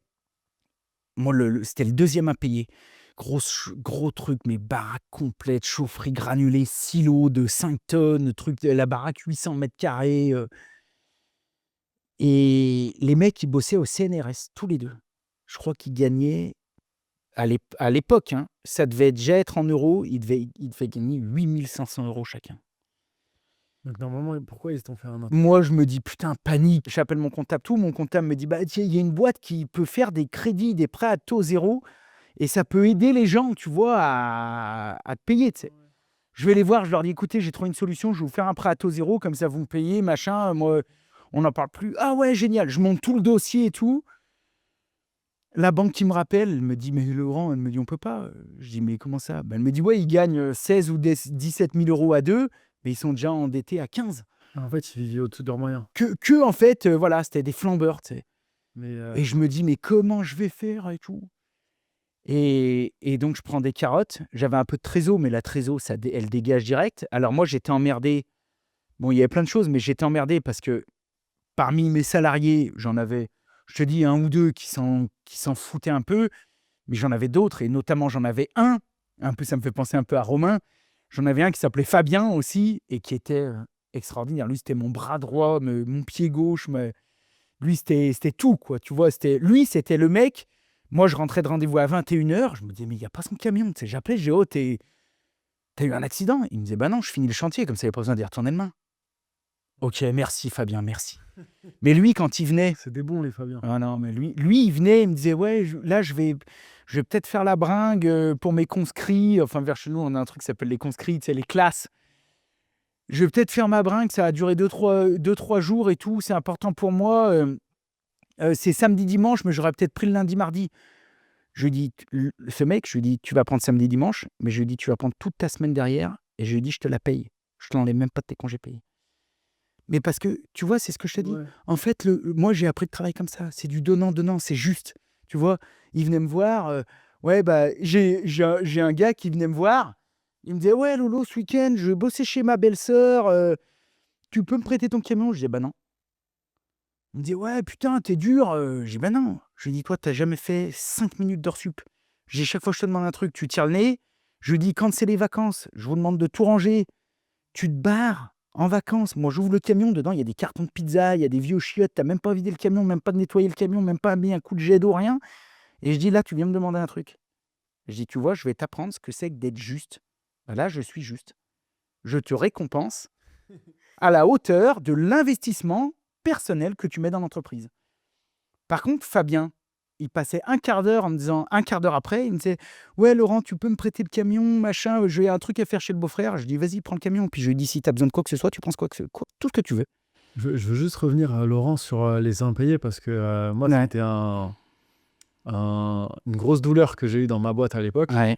Moi, c'était le deuxième impayé. Gros truc, mais baraque complète, chaufferie granulée, silo de 5 tonnes, truc, la baraque 800 mètres carrés. Et les mecs, ils bossaient au CNRS, tous les deux. Je crois qu'ils gagnaient, à l'époque, hein, ça devait déjà être en euros, ils devaient gagner 8 500 € chacun. Donc normalement, pourquoi ils t'ont fait un autre? Moi, je me dis, putain, panique. J'appelle mon comptable, mon comptable me dit, bah tiens, il y a une boîte qui peut faire des crédits, des prêts à taux zéro, et ça peut aider les gens, tu vois, à te payer, tu sais. Je vais les voir, je leur dis, écoutez, j'ai trouvé une solution, je vais vous faire un prêt à taux zéro, comme ça vous me payez, machin, moi, on n'en parle plus. Ah ouais, génial, je monte tout le dossier et tout. La banque qui me rappelle, elle me dit, mais Laurent, elle me dit, on peut pas. Je dis, mais comment ça? Elle me dit, ouais, ils gagnent 16 ou 17 000 € à deux, mais ils sont déjà endettés à 15. En fait, ils vivaient au-dessus de leurs moyens. En fait, voilà, c'était des flambeurs, tu sais. Mais Et je me dis, mais comment je vais faire et tout? Et donc, je prends des carottes. J'avais un peu de trésor, mais la trésor, elle dégage direct. Alors moi, j'étais emmerdé. Bon, il y avait plein de choses, mais j'étais emmerdé parce que parmi mes salariés, j'en avais, je te dis, un ou deux qui s'en foutaient un peu, mais j'en avais d'autres, et notamment j'en avais un peu, ça me fait penser un peu à Romain. J'en avais un qui s'appelait Fabien aussi, et qui était extraordinaire. Lui, c'était mon bras droit, mon pied gauche. Lui, c'était tout, quoi. Tu vois, lui, c'était le mec. Moi, je rentrais de rendez-vous à 21h. Je me disais, mais il n'y a pas son camion. Tu sais, j'appelais, j'ai oh, t'as eu un accident? Il me disait, bah non, je finis le chantier, comme ça, il n'y a pas besoin d'y retourner demain. Ok, merci Fabien, merci. Mais lui, quand il venait. c'est des bons, les Fabiens. Ah non, mais lui, il venait, il me disait, ouais, là, je vais peut-être faire la bringue pour mes conscrits. Enfin, vers chez nous, on a un truc qui s'appelle les conscrits, tu sais, les classes. Je vais peut-être faire ma bringue, ça a duré 2-3 jours et tout, c'est important pour moi. C'est samedi, dimanche, mais j'aurais peut-être pris le lundi, mardi. Je lui dis, ce mec, je lui dis, tu vas prendre samedi, dimanche, mais je lui dis, tu vas prendre toute ta semaine derrière, et je lui dis, je te la paye. Je te l'enlève même pas de tes congés payés. Mais parce que, tu vois, c'est ce que je t'ai dit. Ouais. En fait, moi, j'ai appris de travailler comme ça. C'est du donnant-donnant, c'est juste. Tu vois, il venait me voir. Ouais, bah, j'ai un gars qui venait me voir. Il me disait, ouais, Lolo, ce week-end, je vais bosser chez ma belle-sœur. Tu peux me prêter ton camion? Je disais, bah non. Il me dit, ouais, putain, t'es dur. Je dis, bah non. Je lui dis, toi, t'as jamais fait 5 minutes d'heure sup. Je dis, chaque fois que je te demande un truc, tu tires le nez. Je lui dis, quand c'est les vacances, je vous demande de tout ranger. Tu te barres en vacances. Moi, j'ouvre le camion. Dedans, il y a des cartons de pizza, il y a des vieux chiottes. T'as même pas vidé le camion, même pas nettoyé le camion, même pas mis un coup de jet d'eau, rien. Et je dis, là, tu viens me demander un truc. Je dis, tu vois, je vais t'apprendre ce que c'est que d'être juste. Ben là, je suis juste. Je te récompense à la hauteur de l'investissement personnel que tu mets dans l'entreprise. Par contre, Fabien, il passait un quart d'heure en me disant, un quart d'heure après, il me disait, ouais, Laurent, tu peux me prêter le camion, machin, j'ai un truc à faire chez le beau-frère. Je dis, vas-y, prends le camion. Puis je lui dis, si tu as besoin de quoi que ce soit, tu prends tout ce que tu veux. Je veux juste revenir à Laurent sur les impayés parce que moi, Ouais. c'était une grosse douleur que j'ai eue dans ma boîte à l'époque. Ouais.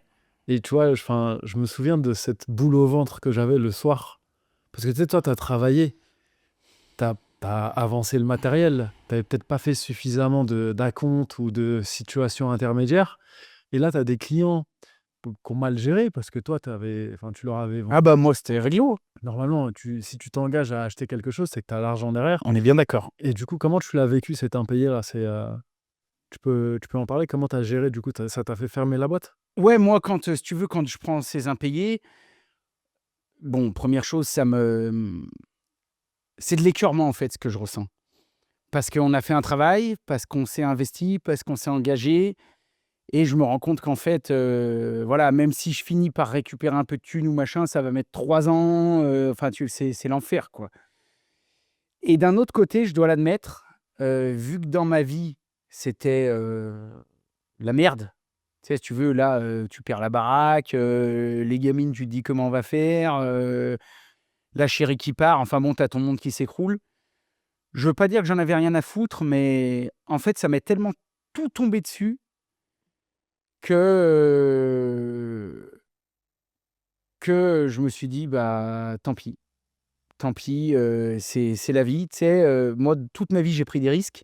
Et tu vois, je me souviens de cette boule au ventre que j'avais le soir. Parce que tu sais, toi, tu as travaillé, tu as avancé le matériel, tu n'avais peut-être pas fait suffisamment d'acompte ou de situations intermédiaires. Et là, tu as des clients qui ont mal géré parce que toi, tu leur avais vendu. Ah bah moi, c'était réglo. Normalement, si tu t'engages à acheter quelque chose, c'est que tu as l'argent derrière. On est bien d'accord. Et du coup, comment tu l'as vécu cet impayé-là? Tu peux en parler? Comment tu as géré? Du coup, ça t'a fait fermer la boîte? Ouais, moi, quand, si tu veux, quand je prends ces impayés, bon, première chose, c'est de l'écœurement, en fait, ce que je ressens. Parce qu'on a fait un travail, parce qu'on s'est investi, parce qu'on s'est engagé. Et je me rends compte qu'en fait, voilà, même si je finis par récupérer un peu de thunes ou machin, ça va mettre 3 ans. Enfin, c'est l'enfer, quoi. Et d'un autre côté, je dois l'admettre, vu que dans ma vie, c'était la merde. Tu sais, si tu veux, là, tu perds la baraque, les gamines, tu te dis comment on va faire, la chérie qui part, enfin bon, t'as ton monde qui s'écroule. Je veux pas dire que j'en avais rien à foutre, mais en fait, ça m'est tellement tout tombé dessus que je me suis dit: «Bah, tant pis, c'est la vie». Tu sais, moi, toute ma vie, j'ai pris des risques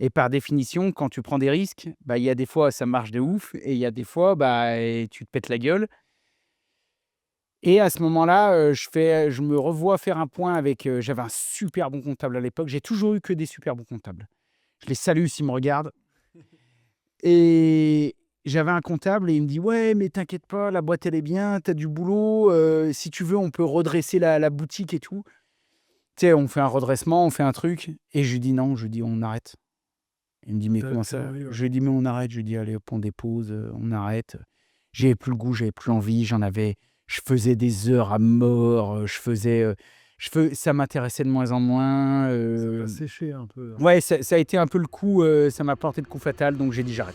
et par définition, quand tu prends des risques, bah, il y a des fois, ça marche de ouf et il y a des fois, bah, tu te pètes la gueule. Et à ce moment-là, je me revois faire un point avec, j'avais un super bon comptable à l'époque. J'ai toujours eu que des super bons comptables. Je les salue s'ils me regardent. Et j'avais un comptable et il me dit: «Ouais, mais t'inquiète pas, la boîte elle est bien, t'as du boulot, si tu veux, on peut redresser la boutique et tout». Tu sais, on fait un redressement, on fait un truc et je lui dis: «Non», je lui dis: «On arrête». Il me dit: «Mais comment ça?» Ouais. Je lui dis: «Mais on arrête». Je lui dis: «Allez hop, on dépose, on arrête». J'avais plus le goût, j'avais plus envie, je faisais des heures à mort, ça m'intéressait de moins en moins, Ça t'a séché un peu, hein. ouais, ça a été un peu le coup, ça m'a porté le coup fatal, donc j'ai dit: «J'arrête».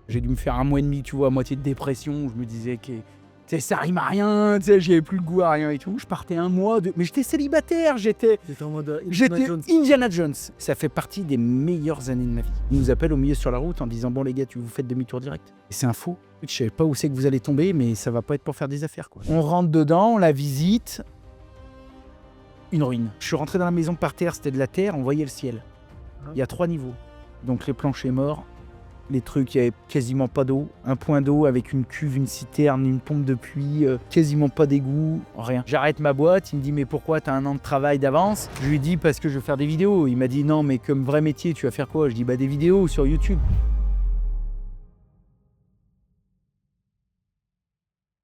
J'ai dû me faire 1 mois et demi, tu vois, à moitié de dépression, où je me disais que, tu sais, ça rime à rien, tu sais, j'avais plus le goût à rien et tout. Je partais 1 mois mais j'étais célibataire, j'étais T'étais en mode Indiana Jones. Indiana Jones. Ça fait partie des meilleures années de ma vie. Ils nous appellent au milieu sur la route en disant: «Bon les gars, tu vous faites demi-tour direct». Et c'est un faux. Je sais pas où c'est que vous allez tomber, mais ça va pas être pour faire des affaires, quoi. On rentre dedans, on la visite. Une ruine. Je suis rentré dans la maison par terre, c'était de la terre, on voyait le ciel. Il y a 3 niveaux. Donc les planchers morts, les trucs, il y avait quasiment pas d'eau. Un point d'eau avec une cuve, une citerne, une pompe de pluie, quasiment pas d'égout, rien. J'arrête ma boîte, il me dit: «Mais pourquoi, t'as 1 an de travail d'avance?» Je lui dis: «Parce que je veux faire des vidéos». Il m'a dit: «Non, mais comme vrai métier, tu vas faire quoi?» Je dis: «Bah des vidéos sur YouTube».